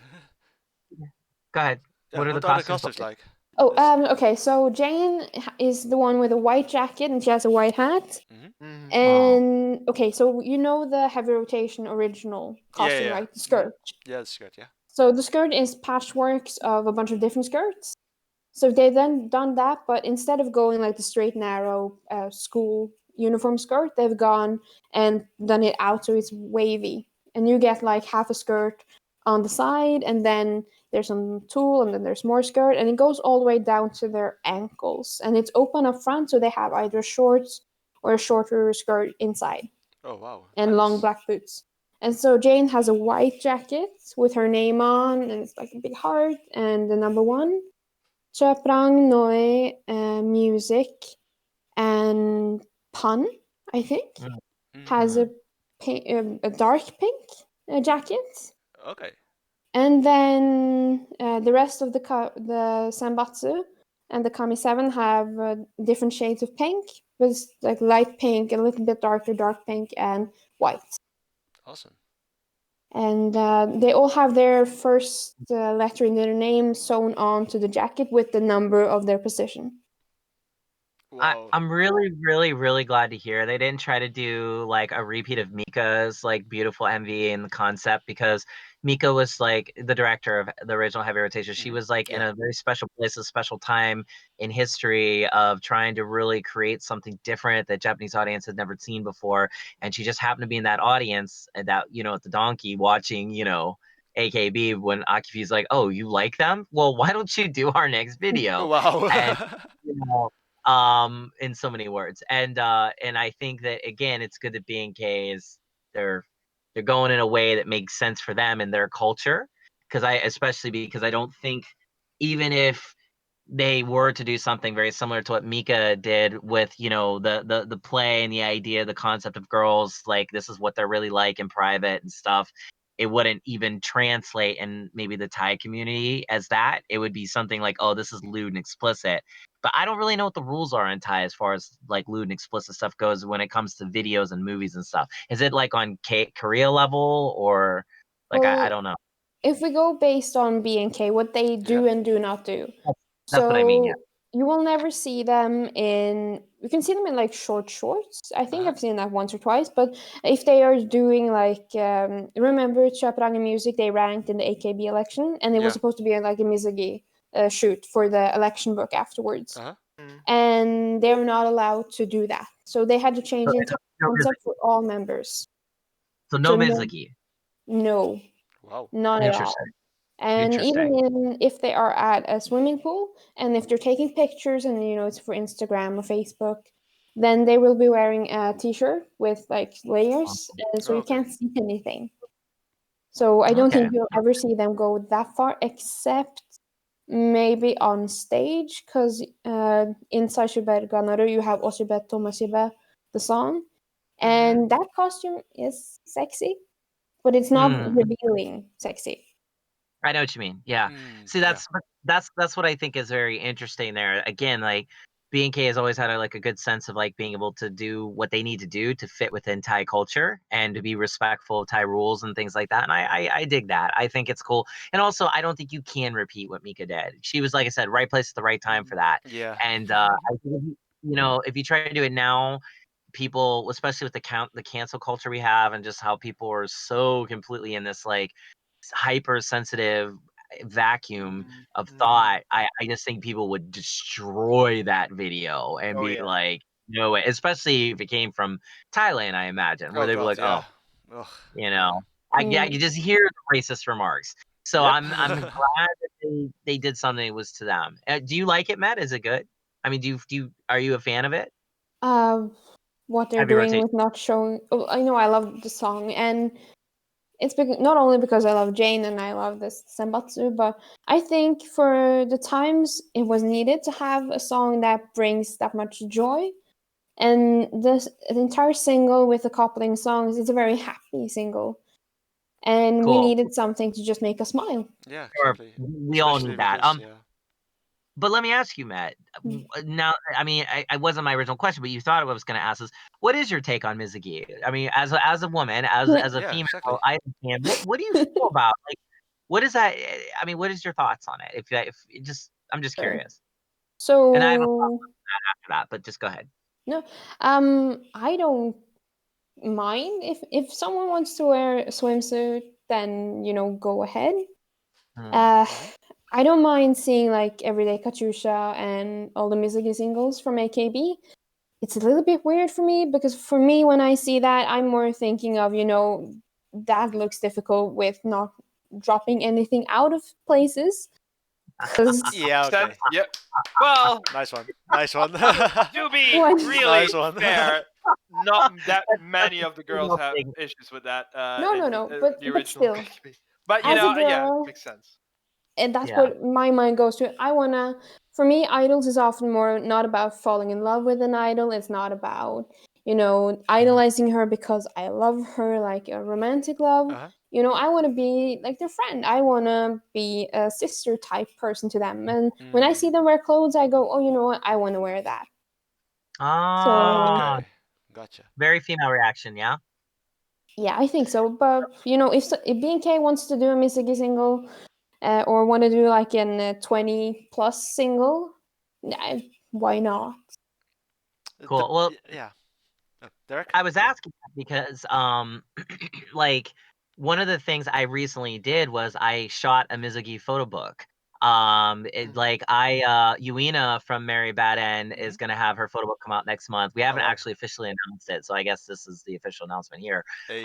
Go ahead. Yeah, What are the costumes like? Oh, Yes. okay. So Jane is the one with a white jacket and she has a white hat. Mm-hmm. And okay, so you know the heavy rotation original costume, Yeah. right? The skirt. Yeah, that's good. Yeah. So the skirt is patchworks of a bunch of different skirts. So they've then done that, but instead of going like the straight narrow school uniform skirt, they've gone and done it out so it's wavy, and you get like half a skirt on the side, and then there's some tulle, and then there's more skirt, and it goes all the way down to their ankles, and it's open up front, so they have either shorts or a shorter skirt inside, Oh, wow. and long black boots. And so Jane has a white jacket with her name on, and it's like a big heart and the number 1. Chaprang, Noe, Music, and Pun, I think, has a dark pink jacket. Okay. And then the rest of the Sanbatsu and the Kami 7 have different shades of pink, but it's like light pink, a little bit darker, dark pink, and white. Awesome. And they all have their first letter in their name sewn onto the jacket with the number of their position. Wow. I'm really, really, really glad to hear they didn't try to do like a repeat of Mika's like beautiful MV and the concept, because Mika was like the director of the original Heavy Rotation. She was like in a very special place, a special time in history of trying to really create something different that Japanese audience had never seen before. And she just happened to be in that audience and that, at the donkey watching, AKB when Akifi's like, oh, you like them? Well, why don't you do our next video? Wow. And, in so many words. And I think that again, it's good that BNK is they're going in a way that makes sense for them and their culture. Especially because I don't think, even if they were to do something very similar to what Mika did with, you know, the play and the idea, the concept of girls, like this is what they're really like in private and stuff, it wouldn't even translate in maybe the Thai community as that. It would be something like, oh, this is lewd and explicit. But I don't really know what the rules are in Thai as far as like lewd and explicit stuff goes when it comes to videos and movies and stuff. Is it like on Korea level or like I Well, don't know. if we go based on BNK, what they do and do not do. That's what I mean, yeah. You will never see them in. You can see them in like shorts. I think I've seen that once or twice. But if they are doing like, remember Chaparanga Music, they ranked in the AKB election, and it was supposed to be like a Mizugi shoot for the election book afterwards. And they're not allowed to do that, so they had to change the entire concept for all members. So no Mizugi. No. Wow. Not at all. And even if they are at a swimming pool, and if they're taking pictures and, you know, it's for Instagram or Facebook, then they will be wearing a t-shirt with like layers, so you can't see anything. So I don't think you'll ever see them go that far, except maybe on stage, because in Sashiber Ganaru you have Oshibe Tomashibe, the song, and that costume is sexy, but it's not revealing sexy. I know what you mean. Yeah. See, that's what I think is very interesting there. Again, like BNK has always had a good sense of like being able to do what they need to do to fit within Thai culture and to be respectful of Thai rules and things like that. And I dig that. I think it's cool. And also, I don't think you can repeat what Mika did. She was, like I said, right place at the right time for that. Yeah. And I think, you know, if you try to do it now, people, especially with the cancel culture we have and just how people are so completely in this like hypersensitive vacuum of thought, I just think people would destroy that video and be like, no way, especially if it came from Thailand, I imagine, where they'd be like, oh, you know, you just hear the racist remarks. So I'm glad that they did something that was to them. Do you like it, Matt? Is it good? I mean, are you a fan of it? What they're doing with not showing. Oh, I know I love the song, and it's not only because I love Jane and I love this Senbatsu, but I think for the times it was needed to have a song that brings that much joy. And the entire single with the coupling songs, it's a very happy single. And we needed something to just make us smile. Yeah, exactly. We all need that. But let me ask you, Matt. Now, I mean, I wasn't my original question, but you thought I was going to ask this. What is your take on Mizugi? I mean, as a woman, as a female, exactly. I understand. What do you feel about like? What is that? I mean, what is your thoughts on it? I'm just curious. So, and I have a problem after that, but just go ahead. No, I don't mind if someone wants to wear a swimsuit, then go ahead. I don't mind seeing like Everyday Katyusha and all the Mizugi singles from AKB. It's a little bit weird for me because for me, when I see that, I'm more thinking of, that looks difficult with not dropping anything out of places. Yeah, okay. Yep. Well, nice one. To be really fair, not that many of the girls have issues with that. No, but still. But yeah, makes sense. And that's what my mind goes to. For me, idols is often more not about falling in love with an idol. It's not about, idolizing her because I love her, like a romantic love. I want to be like their friend. I want to be a sister type person to them. And when I see them wear clothes, I go, oh, you know what? I want to wear that. Oh, okay. Gotcha. Very female reaction, yeah? Yeah, I think so. But, if BNK wants to do a Mizugi single, or want to do like a 20 plus single, why not? Cool. Well, yeah. Derek? I was asking that because like one of the things I recently did was I shot a Mizugi Photobook. Yuina from Mary Bad End is gonna have her Photobook come out next month. We haven't actually officially announced it, so I guess this is the official announcement here. Hey.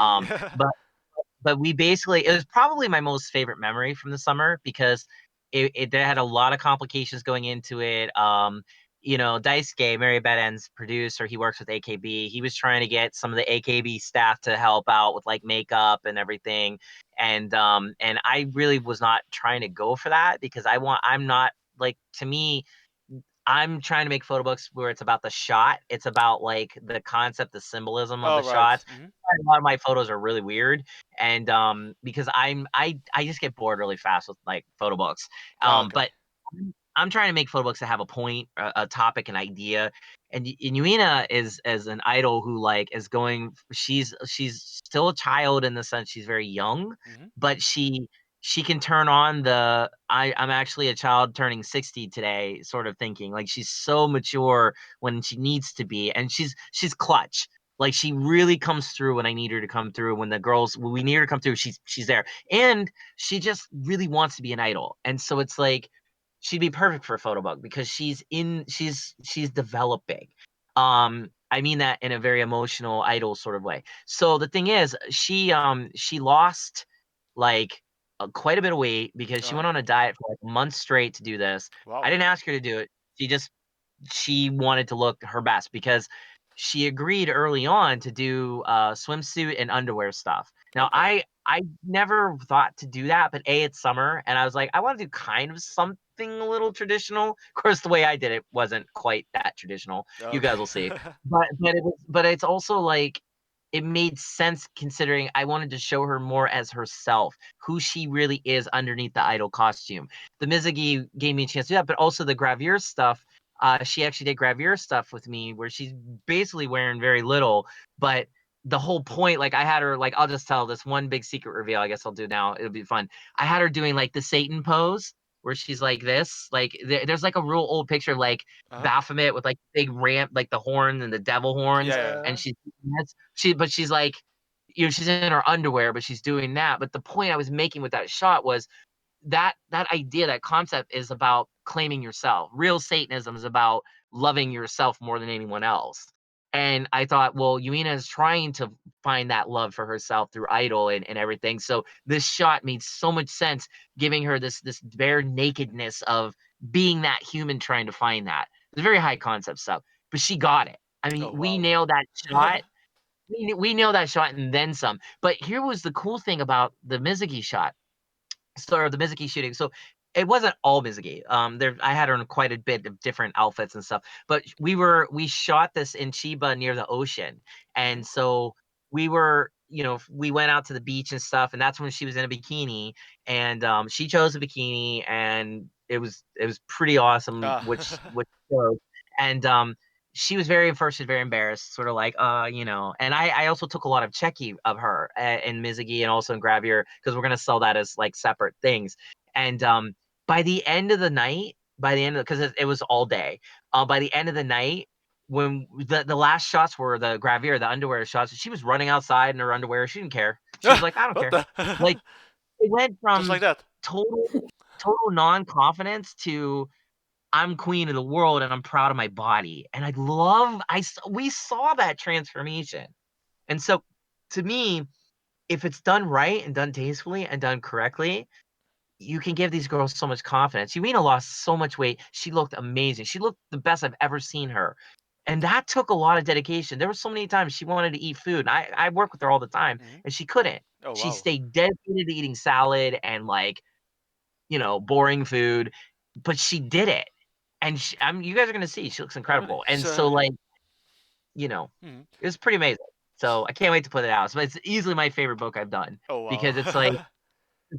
But we basically, it was probably my most favorite memory from the summer because it had a lot of complications going into it. Daisuke, Mary Bad End's producer, he works with AKB. He was trying to get some of the AKB staff to help out with like makeup and everything. And I really was not trying to go for that because I'm not like to me, I'm trying to make photo books where it's about the shot. It's about like the concept, the symbolism of Oh, the right. shots. A lot of my photos are really weird, and because I just get bored really fast with like photo books. Okay. But I'm trying to make photo books that have a point, a topic, an idea. And Yuina is as an idol who like is going. She's still a child in the sense she's very young, Mhm. but she can turn on the I'm actually a child turning 60 today sort of thinking. Like she's so mature when she needs to be, and she's clutch. Like she really comes through when I need her to come through. When we need her to come through, she's there. And she just really wants to be an idol. And so it's like she'd be perfect for Photobug because she's developing. I mean that in a very emotional idol sort of way. So the thing is, she lost like quite a bit of weight because she Uh-huh. went on a diet for like a month straight to do this. I Wow. didn't ask her to do it. She wanted to look her best because she agreed early on to do swimsuit and underwear stuff. Now Okay. I never thought to do that, but it's summer and I was like, I want to do kind of something a little traditional. Of course, the way I did it wasn't quite that traditional. You Okay. guys will see. But it's also like it made sense considering I wanted to show her more as herself, who she really is underneath the idol costume. The Mizugi gave me a chance to do that, but also the gravure stuff. She actually did gravure stuff with me where she's basically wearing very little, but the whole point, like I had her, like I'll just tell this one big secret reveal. I guess I'll do now. It'll be fun. I had her doing like the Satan pose where she's like this. Like there's like a real old picture of like Uh-huh. Baphomet with like big ramp, like the horn and the devil horns, Yeah, and she's like, she's in her underwear, but she's doing that. But the point I was making with that shot was that idea, that concept is about claiming yourself. Real Satanism is about loving yourself more than anyone else. And I thought, well, Yuina is trying to find that love for herself through Idol and everything. So this shot made so much sense, giving her this bare nakedness of being that human trying to find that. It's very high concept stuff, but she got it. I oh, mean, we wow. nailed that shot. We nailed that shot and then some. But here was the cool thing about the Mizuki shot or the Mizuki shooting. So it wasn't all Mizuki. There I had her in quite a bit of different outfits and stuff. But we shot this in Chiba near the ocean, Mhm. and so we went out to the beach and stuff, and that's when she was in a bikini, and she chose a bikini, and it was pretty awesome, Ah. which chose. And she was first, she was very embarrassed, sort of like, and I also took a lot of Checky of her in Mizugi and also in Gravure because we're going to sell that as like separate things. And by the end of the night, because it was all day, by the end of the night, when the last shots were the Gravure, the underwear shots, she was running outside in her underwear. She didn't care. She was like, I don't What care. the? Like it went Just like from that. total total non-confidence to I'm queen of the world and I'm proud of my body. And we saw that transformation. And so to me, if it's done right and done tastefully and done correctly, you can give these girls so much confidence. Yumina lost so much weight. She looked amazing. She looked the best I've ever seen her. And that took a lot of dedication. There were so many times she wanted to eat food. And I work with her all the time Mhm. and she couldn't. Oh, She wow. stayed dedicated to eating salad and like, boring food, but she did it. And you guys are gonna see she looks Oh, really? incredible. And So, so yeah. like, Mhm. it was pretty amazing. So I can't wait to put it out. So it's easily my favorite book I've done Oh, because it's like wow.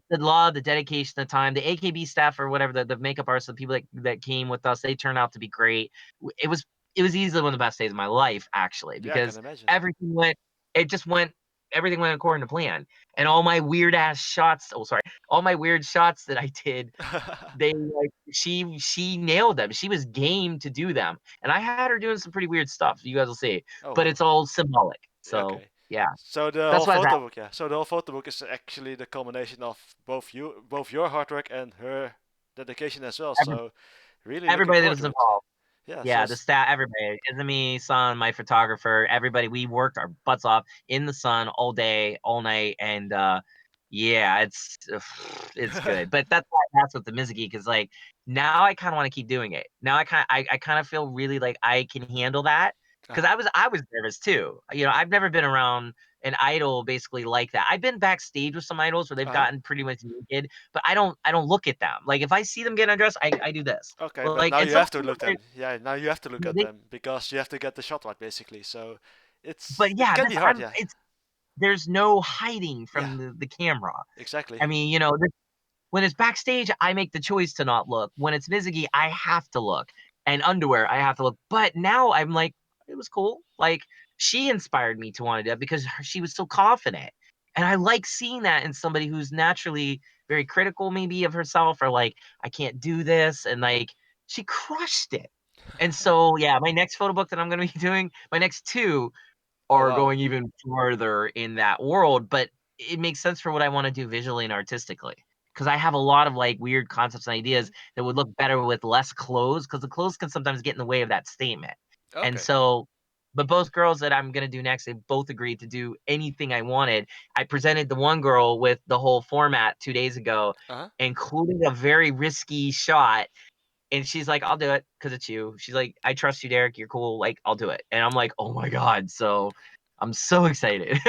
the love, the dedication, the time, the AKB staff or whatever, the makeup artists, the people that came with us, they turned out to be great. It was easily one of the best days of my life, actually, Yeah, I can because imagine. everything went, it just went, everything went according to plan. And all my weird ass shots, all my weird shots that I did, they like she nailed them. She was game to do them. And I had her doing some pretty weird stuff. You guys will see. Oh, But wow. it's all symbolic. Yeah, So okay. yeah. So the That's whole what photo book, yeah. So the whole photo book is actually the culmination of both your hard work and her dedication as well. So really looking everybody that forward was to it. involved. Yeah. So Yeah, the staff, everybody, Izumi, Sun, my photographer, everybody. We worked our butts off in the sun all day, all night, and yeah, it's good. But that's what the Mizuki, because like now I kind of want to keep doing it. Now I kind of feel really like I can handle that because uh-huh. I was nervous too. I've never been around an idol basically like that. I've been backstage with some idols where they've gotten pretty much naked, but I don't look at them. Like if I see them get undressed, I do this. Okay, but Like, now and you some have to look then. Yeah, now you have to look at they, them because you have to get the shot right, basically. So but it yeah, can be hard. Yeah, there's no hiding yeah, from the camera. exactly. I mean, you know, when it's backstage, I make the choice to not look. When it's Mizuki, I have to look. And underwear, I have to look. But now I'm like, it was cool. Like she inspired me to want to do it because she was so confident. And I like seeing that in somebody who's naturally very critical, maybe of herself, or like, I can't do this. And like, she crushed it. And so, yeah, my next photo book that I'm going to be doing, my next two Oh are wow. going even further in that world. But it makes sense for what I want to do visually and artistically. Because I have a lot of like weird concepts and ideas that would look better with less clothes, because the clothes can sometimes get in the way of that statement. And Okay. so, but both girls that I'm gonna do next, they both agreed to do anything I wanted. I presented the one girl with the whole format 2 days ago, Uh-huh. including a very risky shot. And she's like, I'll do it because it's you. She's like, I trust you, Derek. You're cool. Like, I'll do it. And I'm like, oh my God. So I'm so excited.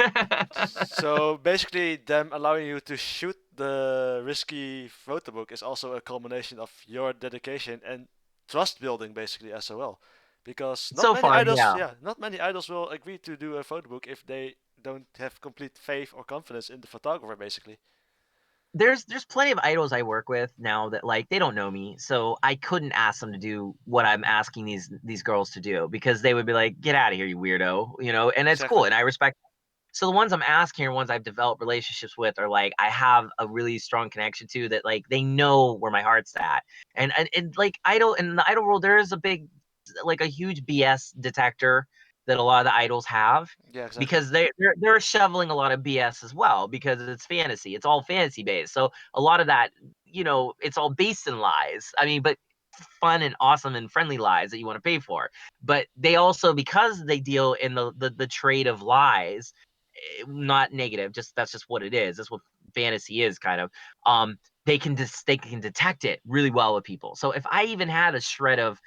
So basically, them allowing you to shoot the risky photo book is also a culmination of your dedication and trust building, basically, as well. Because not So many far, idols, yeah. yeah, not many idols will agree to do a photo book if they don't have complete faith or confidence in the photographer, basically. There's plenty of idols I work with now that like they don't know me, so I couldn't ask them to do what I'm asking these girls to do because they would be like, "Get out of here, you weirdo," you know. And it's cool, Exactly. and I respect. So the ones I'm asking are ones I've developed relationships with, or like I have a really strong connection to that, like they know where my heart's at. And like idol in the idol world, there is a big, like a huge BS detector that a lot of the idols have Yeah, exactly. because they're shoveling a lot of BS as well because it's fantasy. It's all fantasy based. So a lot of that, you know, it's all based in lies. I mean, but fun and awesome and friendly lies that you want to pay for. But they also, because they deal in the trade of lies, not negative, just that's just what it is. That's what fantasy is kind of. They can detect it really well with people. So if I even had a shred of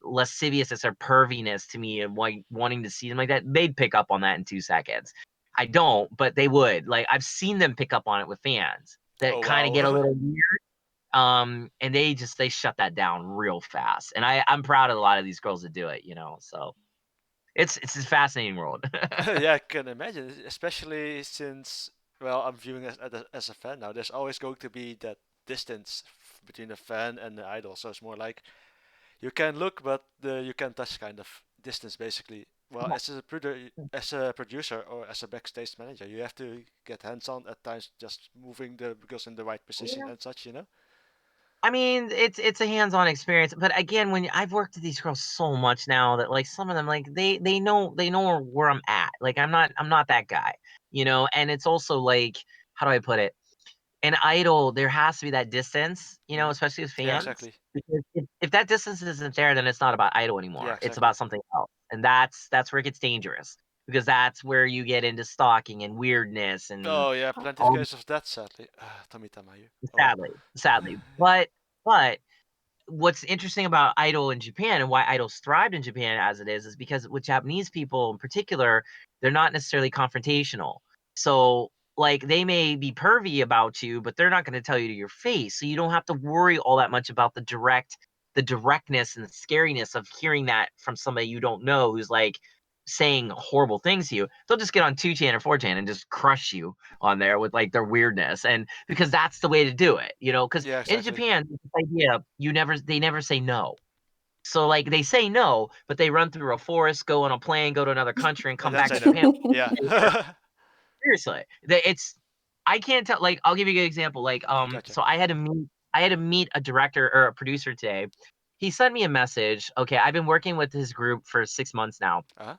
lasciviousness or perviness to me and wanting to see them like that, they'd pick up on that in 2 seconds. I don't, but they would. Like I've seen them pick up on it with fans that Oh kind of get a wow. little weird. And they shut that down real fast. And I'm proud of a lot of these girls that do it, you know. So it's a fascinating world. Yeah, I can imagine, especially since, well, I'm viewing as a fan now. There's always going to be that distance between the fan and the idol, so it's more like you can look, but you can touch kind of distance, basically. Well, as a producer or as a backstage manager, you have to get hands-on at times, just moving the girls in the right position Yeah. and such, you know. I mean, it's a hands-on experience, but again, when I've worked with these girls so much now that like some of them like they know where I'm at. Like I'm not that guy, you know. And it's also like, how do I put it? An idol, there has to be that distance, you know, Hmm. especially with Yeah, fans. exactly. Because if that distance isn't there, then it's not about idol Yeah, anymore. It's exactly. about something else, and that's where it gets dangerous because that's where you get into stalking and weirdness and Oh yeah, plenty of all. cases of that, sadly. Tomita Mayu. Oh well. Sadly, but what's interesting about idol in Japan and why idols thrived in Japan as it is because with Japanese people in particular, they're not necessarily confrontational. So like they may be pervy about you, but they're not going to tell you to your face. So you don't have to worry all that much about the directness and the scariness of hearing that from somebody you don't know who's like saying horrible things to you. They'll just get on 2chan or 4chan and just crush you on there with like their weirdness, and because that's the way to do it, you know, because Yeah, in exactly. Japan this idea they never say no. So like they say no, but they run through a forest, go on a plane, go to another country, and And come then back say to no. Japan. Yeah. Seriously, it's I can't tell. Like I'll give you a good example. Like Gotcha. so I had to meet a director or a producer today. He sent me a message. Okay, I've been working with his group for 6 months now, Uh-huh.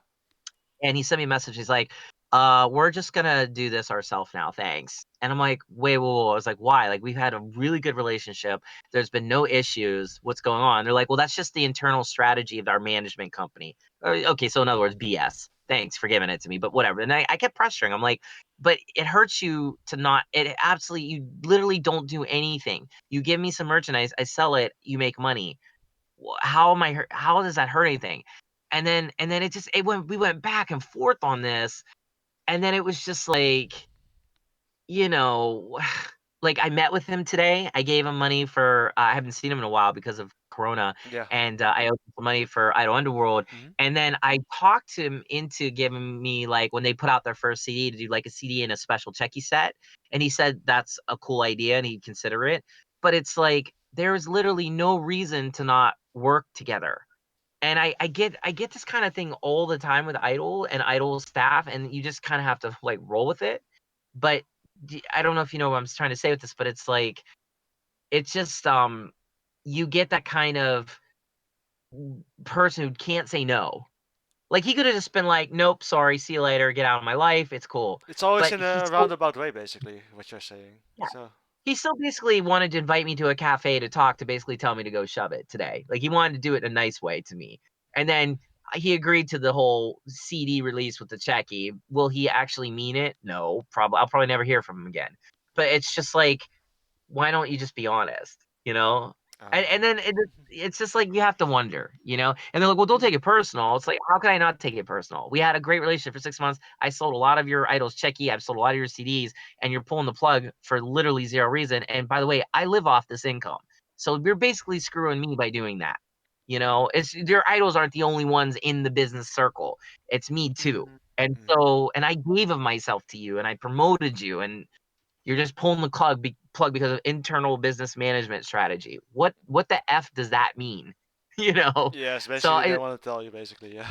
and he sent me a message. He's like, we're just gonna do this ourselves now, thanks. And I'm like, wait, whoa, whoa. I was like, why? Like, we've had a really good relationship. There's been no issues. What's going on? They're like, well, that's just the internal strategy of our management company. Okay, so in other words, BS. Thanks for giving it to me, but whatever. And I kept pressuring. I'm like, but it hurts you to not, it absolutely, you literally don't do anything. You give me some merchandise, I sell it, you make money. How am I, how does that hurt anything? And then we went back and forth on this, And then it was just like, you know, like I met with him today. I gave him money for I haven't seen him in a while because of Corona, Yeah. and I owed him some money for Idol Underworld. Mhm. And then I talked him into giving me, like, when they put out their first CD, to do like a CD and a special checky set. And he said that's a cool idea and he'd consider it. But it's like there's literally no reason to not work together. And I get this kind of thing all the time with Idol and Idol staff, and you just kind of have to like roll with it. But I don't know if you know what I'm trying to say with this, but it's like it's just you get that kind of person who can't say no. Like he could have just been like, "Nope, sorry, see you later, get out of my life, it's cool." It's always But in a roundabout way, basically, what you're saying. yeah, So. he still basically wanted to invite me to a cafe to talk, to basically tell me to go shove it today. Like he wanted to do it in a nice way to me. And then he agreed to the whole CD release with the checky. Will he actually mean it? No, probably. I'll probably never hear from him again. But it's just like, why don't you just be honest? You know? And then it's just like you have to wonder, you know? And they're like, well, don't take it personal. It's like, how can I not take it personal? We had a great relationship for 6 months. I sold a lot of your Idols checky. I've sold a lot of your CDs, and you're pulling the plug for literally zero reason. And by the way, I live off this income. So you're basically screwing me by doing that. You know, it's your idols aren't the only ones in the business circle. It's me too. And so, and I gave of myself to you, and I promoted you, and you're just pulling the plug because of internal business management strategy. What the F does that mean? You know? Yes, So basically they want to tell you, basically, yeah.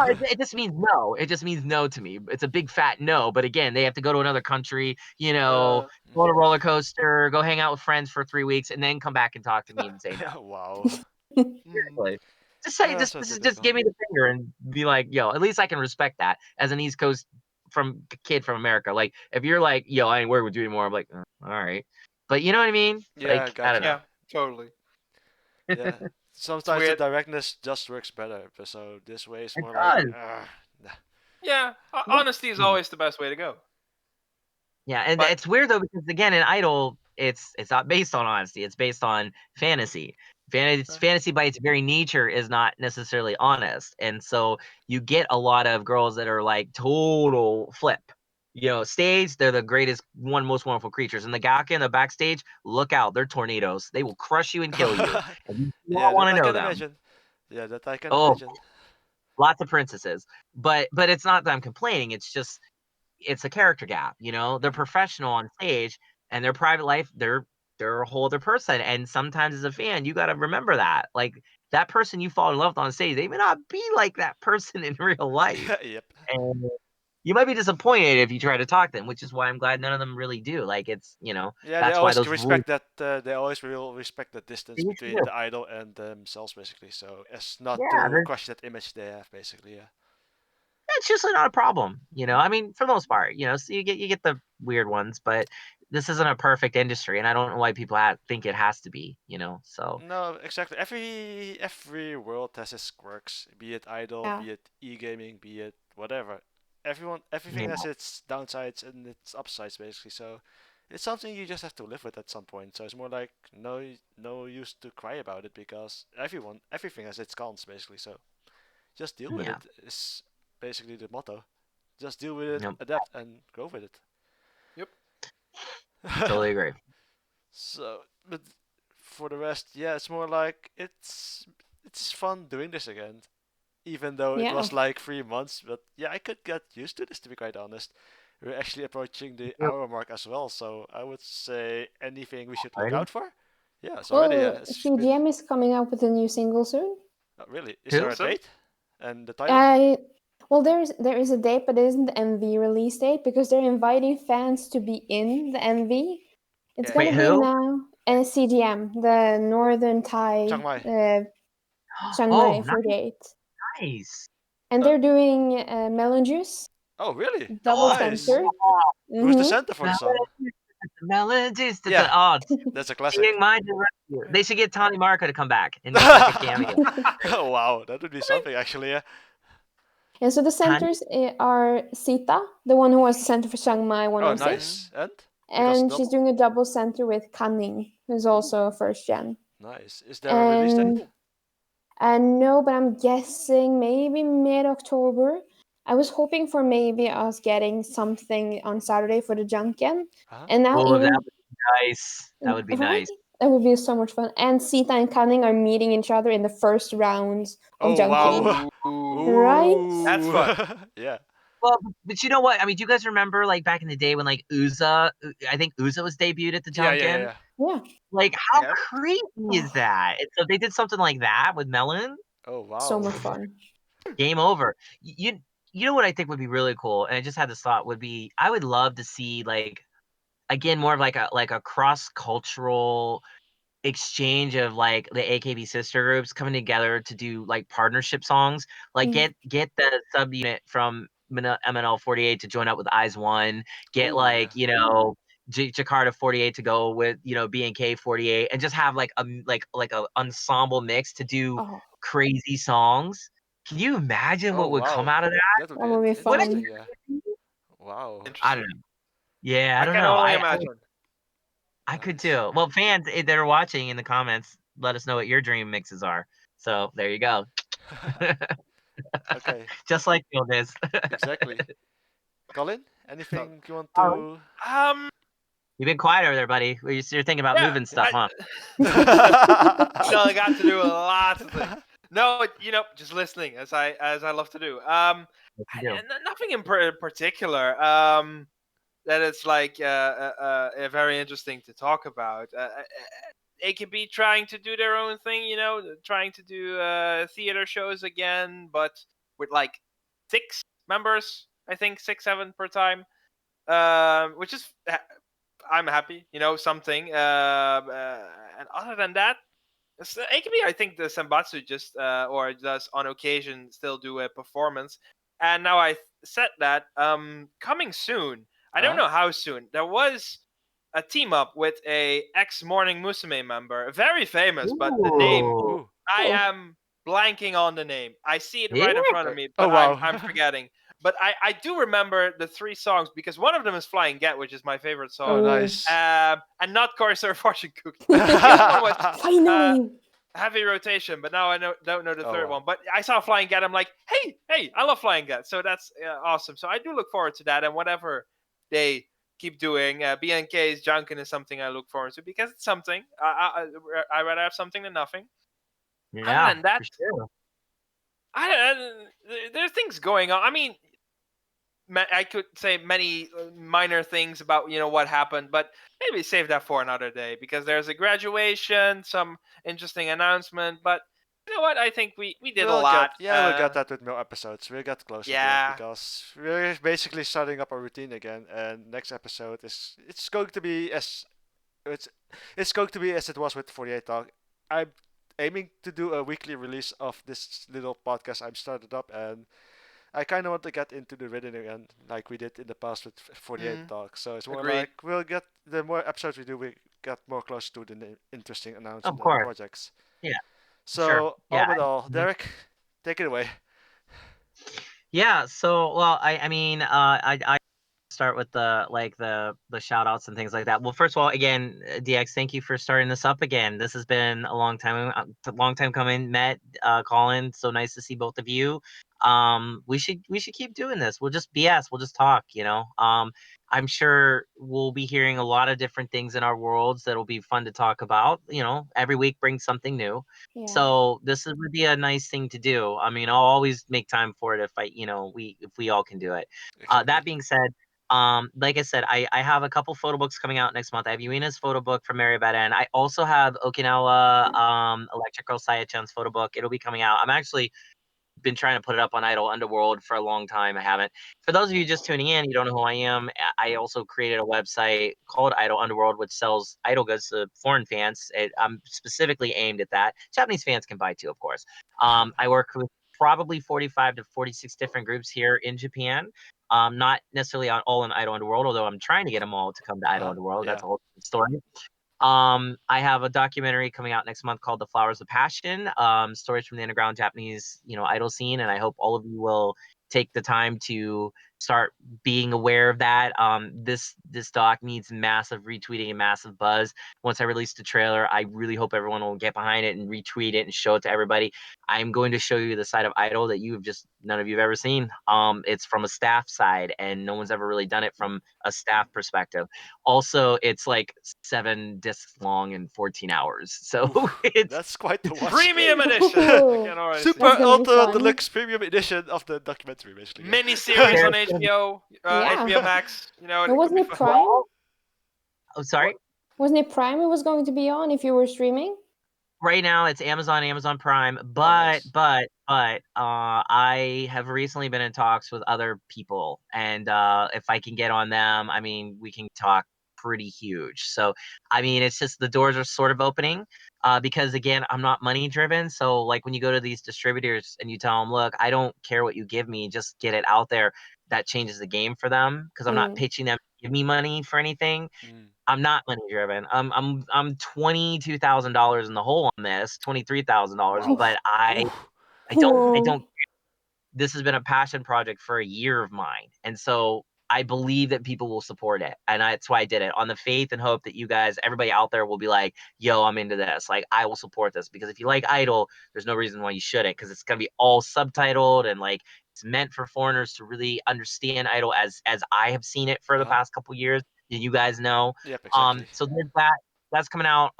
it just means no. It just means no to me. It's a big fat no. But again, they have to go to another country, you know, go on a roller coaster, go hang out with friends for 3 weeks, and then come back and talk to me and say no. Wow. Seriously. Just say, Yeah, so just typical. give me the finger and be like, yo, at least I can respect that as an East Coast kid from America. Like, if you're like, yo, I ain't working with you anymore, I'm like, all right. But you know what I mean? Yeah, Like, I don't gotcha. know. Yeah, totally. Yeah. It's Sometimes the weird. directness just works better. So this way is It more like, does. nah. Yeah, honesty is always the best way to go. Yeah, and But it's weird though because again, in Idol, it's not based on honesty; it's based on fantasy. Fantasy by its very nature is not necessarily honest, and so you get a lot of girls that are like total flip. You know, stage they're the greatest, most wonderful creatures. And the Gaka in the backstage, look out, they're tornadoes. They will crush you and kill you. And you do Yeah, not that want I to know can them. imagine. Yeah, that I can Oh, imagine. lots of princesses, but it's not that I'm complaining. It's just it's a character gap, you know. They're professional on stage, and their private life, they're a whole other person. And sometimes as a fan, you got to remember that, like, that person you fall in love with on stage, they may not be like that person in real life, Yep. and you might be disappointed if you try to talk to them, which is why I'm glad none of them really do. Like, it's, you know, Yeah, they that's why always those rules respect that. They always will respect the distance they should between do. the idol and themselves, basically. So as not Yeah, to crush that image they have, basically. Yeah. it's usually not a problem, you know. I mean, for the most part, you know, so you get the weird ones, but this isn't a perfect industry, and I don't know why people think it has to be, you know. So No, exactly. Every world has its quirks, be it idol, Yeah. be it e-gaming, be it whatever. Everything yeah, has its downsides and its upsides, basically. So it's something you just have to live with at some point. So it's more like no use to cry about it because everything has its cons, basically. So just deal with yeah, it is basically the motto. Just deal with it, yep, adapt, and go with it. yep. totally agree. So, but for the rest, yeah, it's more like it's fun doing this again. Even though it Yeah. was like 3 months, but yeah, I could get used to this, to be quite honest. We're actually approaching the Yep. hour mark as well, so I would say anything we should look Alrighty. out for. Yeah, it's already Well, it's been CGM is coming out with a new single soon. really. Is Who? there a So date and the title? I well, there is a date, but it isn't the MV release date because they're inviting fans to be in the MV. It's yeah, gonna Wait, be who? now CGM, the Northern Thai Chiang Mai. Chiang Oh, Mai 48, nice. and they're doing Melon Juice Oh, really? double Oh, Nice. center. Who's the Mm-hmm. center for the song? melodies. Yeah, Oh, that's a singing classic. my direction. They should get Tony Marco to come back and make like a cameo. Oh, wow, that would be something actually. Yeah. And so the Tony? centers are Sita, the one who was the center for Chiang Mai Oh, 106, nice. And because and she's double. doing a double center with Kanning, who's also a first gen. Nice. Is there a release date? And no, but I'm guessing maybe mid October. I was hoping for maybe us getting something on Saturday for the Junkin. Huh? And now Oh, even that would be nice. That would be right? nice. That would be so much fun. And Sita and Cunning are meeting each other in the first rounds of Oh Junkin. wow. Ooh. Right? That's fun. Yeah. Well, but you know what? I mean, do you guys remember like back in the day when like Uza, I think Uza was debuted at the Yeah. Junkin? Yeah. Like, how Yes. crazy is that? And so they did something like that with Melon. Oh wow. So much fun. Game over. You know what I think would be really cool, and I just had this thought would be I would love to see like again more of like a cross cultural exchange of like the AKB sister groups coming together to do like partnership songs. Like Mm. get the subunit from MNL48 to join up with Eyes One. Get Ooh, like yeah. Jakarta 48 to go with BNK48, and just have like a ensemble mix to do Oh, crazy songs. Can you imagine Oh what would come wow. out of that? That would that be would be Wouldn't fun. interesting. Yeah. Wow. I don't Interesting. know. Yeah, I I don't can know. only I imagine. I could Nice. too. Well, fans that are watching in the comments, let us know what your dream mixes are. So there you go. Okay. Just like Phil is. Exactly. Colin, So, anything you want Colin? to? You've been quiet over there, buddy. You're thinking about yeah, moving stuff, huh? I got to do a lot of things. No, just listening as I love to do. What you do? Nothing in particular. That it's like very interesting to talk about. AKB trying to do their own thing, trying to do theater shows again, but with like 6 members, I think 6, 7 per time, which is I'm happy, something. And other than that, AKB, I think the Senbatsu just or does on occasion still do a performance. And now I said that coming soon. I don't Huh? know how soon. There was a team up with a ex Morning Musume member, very famous, but the name Ooh. Ooh. I Oh. am blanking on the name. I see it Yeah. right in front of me, Oh but wow. I'm forgetting. But I do remember the 3 songs because one of them is Flying Get, which is my favorite Oh song. nice. And not Corsair Fortune Cookie. The other one was Finally. Heavy Rotation, but now I don't know the Oh, third wow. one. But I saw Flying Get. I'm like, hey, I love Flying Get. So that's awesome. So I do look forward to that, and whatever they keep doing. BNK's Junkin is something I look forward to because it's something. I rather have something than nothing. Other Yeah, than that, for sure. there's things going on. I mean, I could say many minor things about what happened, but maybe save that for another day because there's a graduation, some interesting announcement. But you know what? I think we did a lot. We'll get that with more episodes. We'll get closer to it Yeah. because we're basically starting up our routine again. And next episode it's going to be it's going to be as it was with 48 Talk. I'm aiming to do a weekly release of this little podcast I've started up, and I kind of want to get into the rhythm again, like we did in the past with 48 Talk. So it's more Agreed. like we'll get the more episodes we do, we get more close to the interesting Of announcement and course. projects. Yeah. So Sure. Yeah. all in all, Derek, take it away. Yeah. So, well, I mean, I start with the shout outs and things like that. Well, first of all, again, DX, thank you for starting this up again. This has been a long time coming. Met, Colin, so nice to see both of you. We should keep doing this. We'll just BS. We'll just talk. I'm sure we'll be hearing a lot of different things in our worlds that'll be fun to talk about. Every week brings something new. Yeah. So would be a nice thing to do. I mean, I'll always make time for it if we all can do it. Exactly. That being said, like I said, I have a couple photo books coming out next month. I have Yuina's photo book from Mary Beden. I also have Okinawa Electric Girl Saya-chan's photo book. It'll be coming out. I'm actually been trying to put it up on Idol Underworld for a long time. I haven't. For those of you just tuning in, you don't know who I am. I also created a website called Idol Underworld, which sells idol goods to foreign fans. I'm specifically aimed at that. Japanese fans can buy too, of course. I work with probably 45 to 46 different groups here in Japan. Not necessarily all in Idol Underworld, although I'm trying to get them all to come to Idol Underworld. Yeah. That's a whole story. I have a documentary coming out next month called The Flowers of Passion, stories from the underground Japanese, idol scene. And I hope all of you will take the time to start being aware of that. This doc needs massive retweeting and massive buzz. Once I release the trailer, I really hope everyone will get behind it and retweet it and show it to everybody. I'm going to show you the side of Idol that none of you've ever seen. It's from a staff side, and no one's ever really done it from a staff perspective. Also, it's like 7 discs long and 14 hours. So Ooh, it's that's quite the watch. Premium edition. I can already Super That's gonna be Ultra fun. Deluxe Premium Edition of the documentary, basically. mini series on Yeah. HBO, Yeah. HBO Max. You know, But it could wasn't be it fun. Prime? Oh, sorry. Wasn't it Prime it was going to be on if you were streaming? Right now it's Amazon Prime, nice. but I have recently been in talks with other people, and if I can get on them, I mean, we can talk pretty huge. So I mean, it's just the doors are sort of opening, because again, I'm not money driven. So like when you go to these distributors and you tell them, look, I don't care what you give me, just get it out there. That changes the game for them because I'm not pitching them to give me money for anything. Mm. I'm not money driven. I'm $22,000 in the hole on this, $23,000, Wow. but I Whoa. don't. This has been a passion project for a year of mine, and so I believe that people will support it, and that's why I did it on the faith and hope that you guys, everybody out there, will be like, "Yo, I'm into this. Like, I will support this because if you like Idol, there's no reason why you shouldn't, because it's gonna be all subtitled and like it's meant for foreigners to really understand Idol as I have seen it for the past couple years. You guys know. Yep, exactly. So there's that. That's coming out.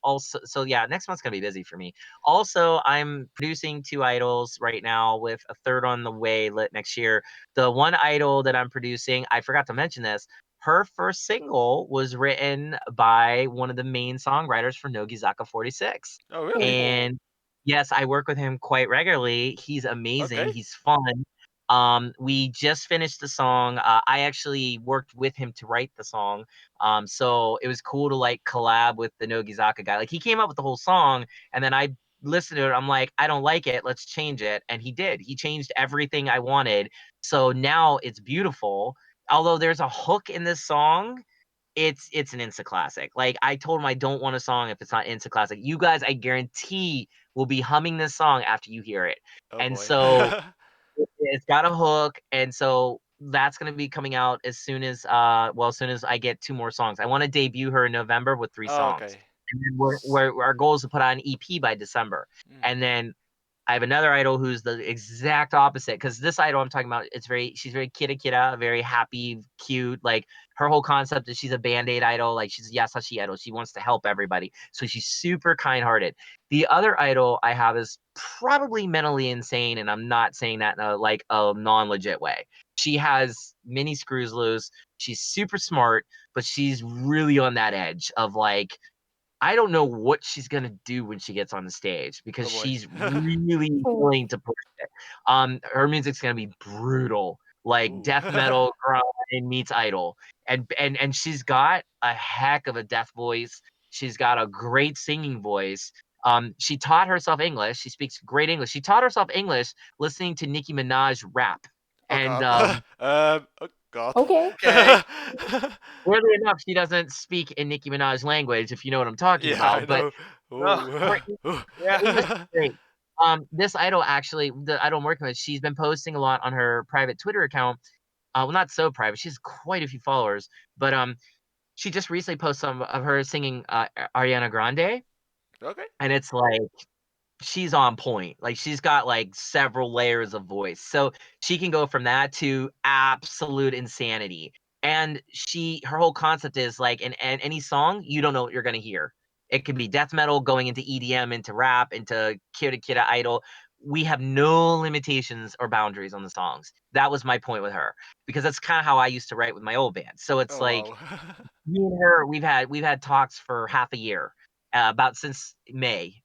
Also, so yeah, next month's gonna be busy for me. Also, I'm producing 2 idols right now with a third on the way lit next year. The one idol that I'm producing, I forgot to mention this. Her first single was written by one of the main songwriters for NoAKBNoLife. Oh, really? And yes, I work with him quite regularly. He's amazing. Okay. He's fun. We just finished the song. I actually worked with him to write the song. So it was cool to like collab with the Nogizaka guy. Like he came up with the whole song, and then I listened to it. I'm like, I don't like it. Let's change it. And he did. He changed everything I wanted. So now it's beautiful. Although there's a hook in this song, it's an Insta classic. Like I told him I don't want a song if it's not Insta classic. You guys, I guarantee, will be humming this song after you hear it. Oh And boy. so it's got a hook, and so that's gonna be coming out as soon as as soon as I get 2 more songs. I want to debut her in November with 3 Oh, songs. okay. And then our goal is to put out an EP by December. Mm. And then I have another idol who's the exact opposite, because this idol I'm talking about, she's very kita, very happy, cute. Like her whole concept is she's a band-aid idol. Like she's a Yasashi idol. She wants to help everybody. So she's super kind-hearted. The other idol I have is probably mentally insane, and I'm not saying that in a non-legit way. She has many screws loose. She's super smart, but she's really on that edge of like, I don't know what she's gonna do when she gets on the stage because Oh boy. she's really Oh. willing to push it. Her music's gonna be brutal, like Ooh. death metal grind meets idol, and she's got a heck of a death voice. She's got a great singing voice. She taught herself English. She speaks great English. She taught herself English listening to Nicki Minaj rap, Oh and god. Oh god. Okay. Okay. weirdly enough, she doesn't speak in Nicki Minaj language, if you know what I'm talking Yeah, I about. But know. her Ooh. Yeah. great. This idol actually, the idol I'm working with, she's been posting a lot on her private Twitter account. Well, not so private. She has quite a few followers, but she just recently posted some of her singing Ariana Grande, Okay. and it's like she's on point. Like she's got like several layers of voice. So she can go from that to absolute insanity. And her whole concept is like in any song, you don't know what you're gonna hear. It could be death metal going into EDM, into rap, into Kira Idol. We have no limitations or boundaries on the songs. That was my point with her, because that's kind of how I used to write with my old band. So it's Oh like wow. me and her, we've had talks for half a year, about since May,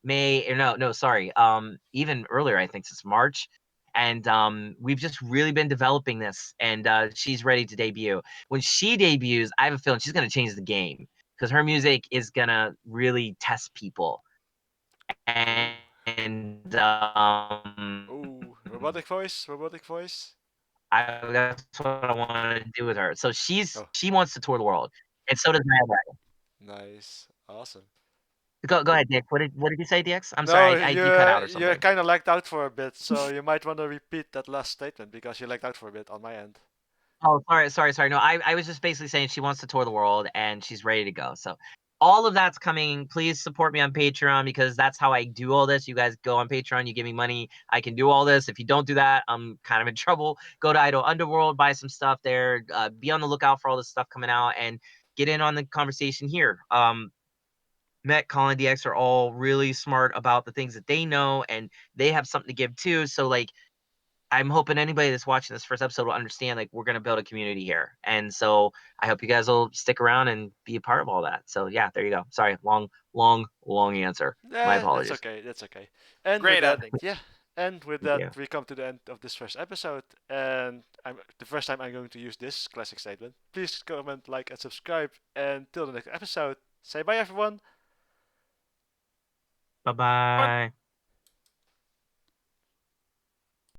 or no, sorry, even earlier, I think since March, and we've just really been developing this, and she's ready to debut. When she debuts, I have a feeling she's gonna change the game because her music is gonna really test people, Ooh. and Ooh. Robotic voice. Robotic voice. that's what I want to do with her. So Oh, she wants to tour the world, and so does my other. nice. Awesome. Go ahead, Dick. What did you say, DX? I'm No, sorry, you cut out or you're something. kind of lagged out for a bit, so you might want to repeat that last statement because you lagged out for a bit on my end. Oh, sorry. No, I was just basically saying she wants to tour the world and she's ready to go. So all of that's coming. Please support me on Patreon because that's how I do all this. You guys go on Patreon, you give me money, I can do all this. If you don't do that, I'm kind of in trouble. Go to Idol Underworld, buy some stuff there. Be on the lookout for all this stuff coming out and get in on the conversation here. Met, Colin, DX are all really smart about the things that they know and they have something to give too. So like I'm hoping anybody that's watching this first episode will understand like we're gonna build a community here. And so I hope you guys will stick around and be a part of all that. So yeah, there you go. Sorry, long answer. My That's apologies. okay. That's okay. And with Great that, ending. yeah. And with Thank that, you. we come to the end of this first episode. And the first time I'm going to use this classic statement. Please comment, like, and subscribe. And till the next episode, say bye, everyone. Bye bye.